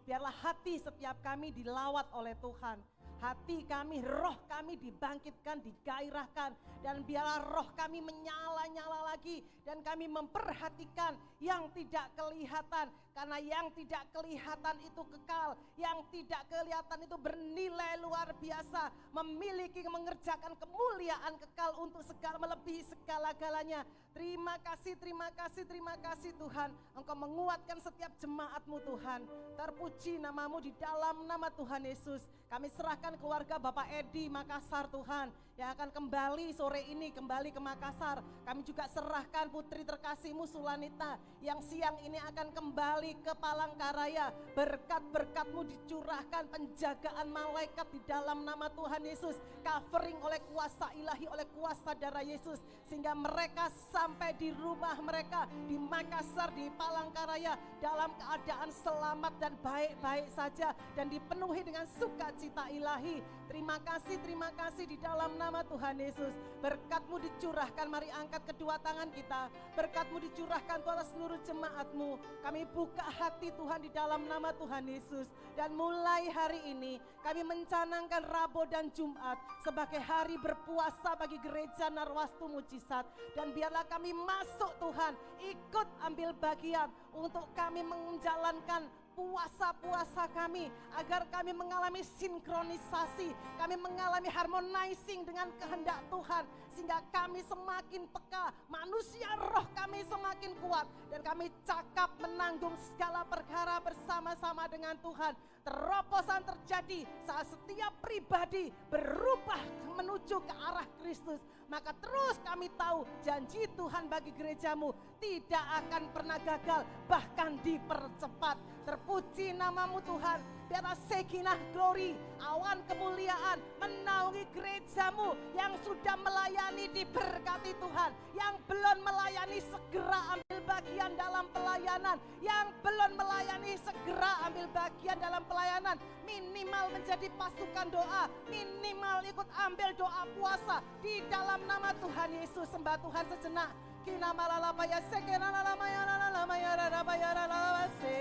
S4: biarlah hati setiap kami dilawat oleh Tuhan. Hati kami, roh kami dibangkitkan, digairahkan. Dan biarlah roh kami menyala-nyala lagi. Dan kami memperhatikan yang tidak kelihatan. Karena yang tidak kelihatan itu kekal. Yang tidak kelihatan itu bernilai luar biasa. Memiliki, mengerjakan kemuliaan kekal untuk segala, melebihi segala-galanya. Terima kasih, terima kasih, terima kasih Tuhan. Engkau menguatkan setiap jemaat-Mu Tuhan. Terpuji nama-Mu di dalam nama Tuhan Yesus. Kami serahkan keluarga Bapak Edi Makassar Tuhan. Yang akan kembali sore ini kembali ke Makassar. Kami juga serahkan putri terkasih-Mu Sulanita. Yang siang ini akan kembali ke Palangkaraya. Berkat-berkat-Mu dicurahkan, penjagaan malaikat di dalam nama Tuhan Yesus. Covering oleh kuasa ilahi, oleh kuasa darah Yesus. Sehingga mereka sampai di rumah mereka di Makassar, di Palangkaraya dalam keadaan selamat dan baik-baik saja. Dan dipenuhi dengan sukacita ilahi. Terima kasih di dalam nama Tuhan Yesus. Berkat-Mu dicurahkan, mari angkat kedua tangan kita. Berkat-Mu dicurahkan Tuhan atas seluruh jemaat-Mu. Kami buka hati Tuhan di dalam nama Tuhan Yesus. Dan mulai hari ini kami mencanangkan Rabu dan Jumat sebagai hari berpuasa bagi gereja Narwastu Mujizat. Dan biarlah kami masuk Tuhan, ikut ambil bagian untuk kami menjalankan puasa-puasa kami, agar kami mengalami sinkronisasi, kami mengalami harmonizing dengan kehendak Tuhan, sehingga kami semakin peka, manusia roh kami semakin kuat, dan kami cakap menanggung segala perkara bersama-sama dengan Tuhan. Terobosan terjadi saat setiap pribadi berubah menuju ke arah Kristus. Maka terus kami tahu janji Tuhan bagi gereja-Mu tidak akan pernah gagal, bahkan dipercepat. Terpuji nama-Mu Tuhan. Biarlah sekinah glory, awan kemuliaan menaungi gereja-Mu yang sudah melayani, diberkati Tuhan. Yang belum melayani segera ambil bagian dalam pelayanan. Yang belum melayani segera ambil bagian dalam pelayanan. Minimal menjadi pasukan doa, minimal ikut ambil doa puasa di dalam nama Tuhan Yesus. Sembah Tuhan sejenak. Kina malalapa ya sekena lalama ya lalama ya lalama ya lalama se.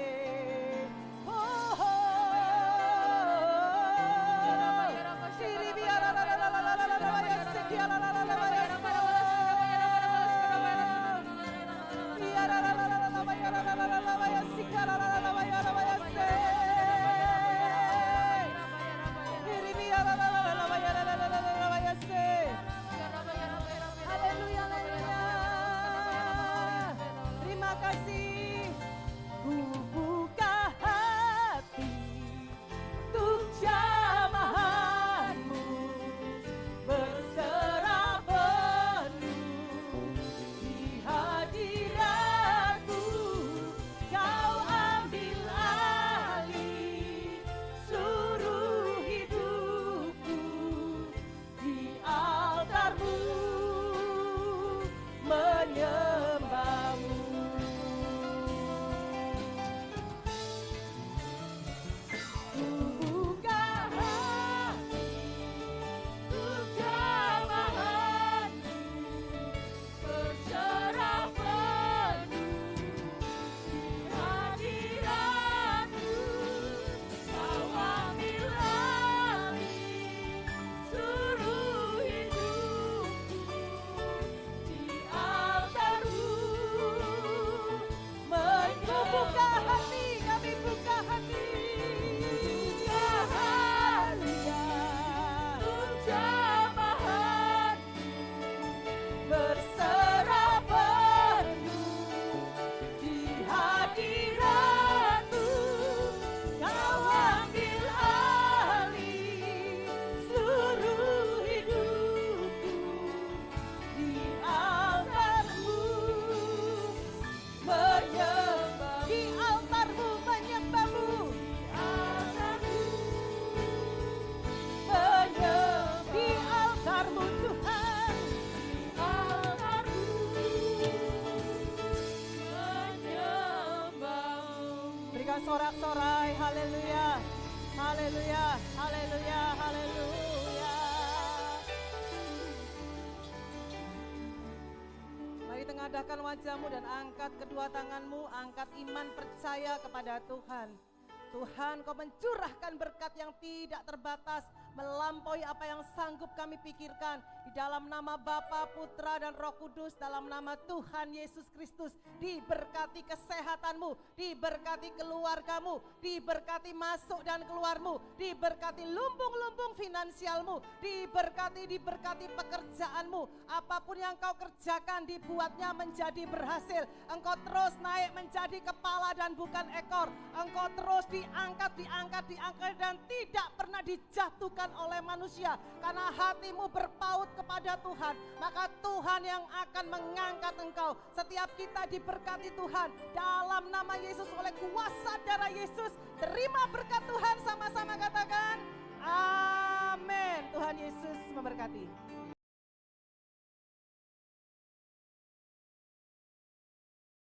S4: bersorak-sorai. Haleluya, haleluya, haleluya, haleluya. Mari tengadahkan wajahmu dan angkat kedua tanganmu, angkat iman percaya kepada Tuhan. Tuhan, Kau mencurahkan berkat yang tidak terbatas, melampaui apa yang sanggup kami pikirkan. Di dalam nama Bapa, Putra, dan Roh Kudus, dalam nama Tuhan Yesus Kristus, diberkati kesehatanmu, diberkati keluargamu, diberkati masuk dan keluarmu, diberkati lumbung-lumbung finansialmu, diberkati pekerjaanmu. Apapun yang kau kerjakan dibuatnya menjadi berhasil. Engkau terus naik menjadi kepala dan bukan ekor. Engkau terus diangkat dan tidak pernah dijatuhkan oleh manusia. Karena hatimu berpaut kepada Tuhan, maka Tuhan yang akan mengangkat engkau. Setiap kita diberkati Tuhan dalam nama Yesus, oleh kuasa darah Yesus. Terima berkat Tuhan, sama-sama katakan amin. Tuhan Yesus memberkati.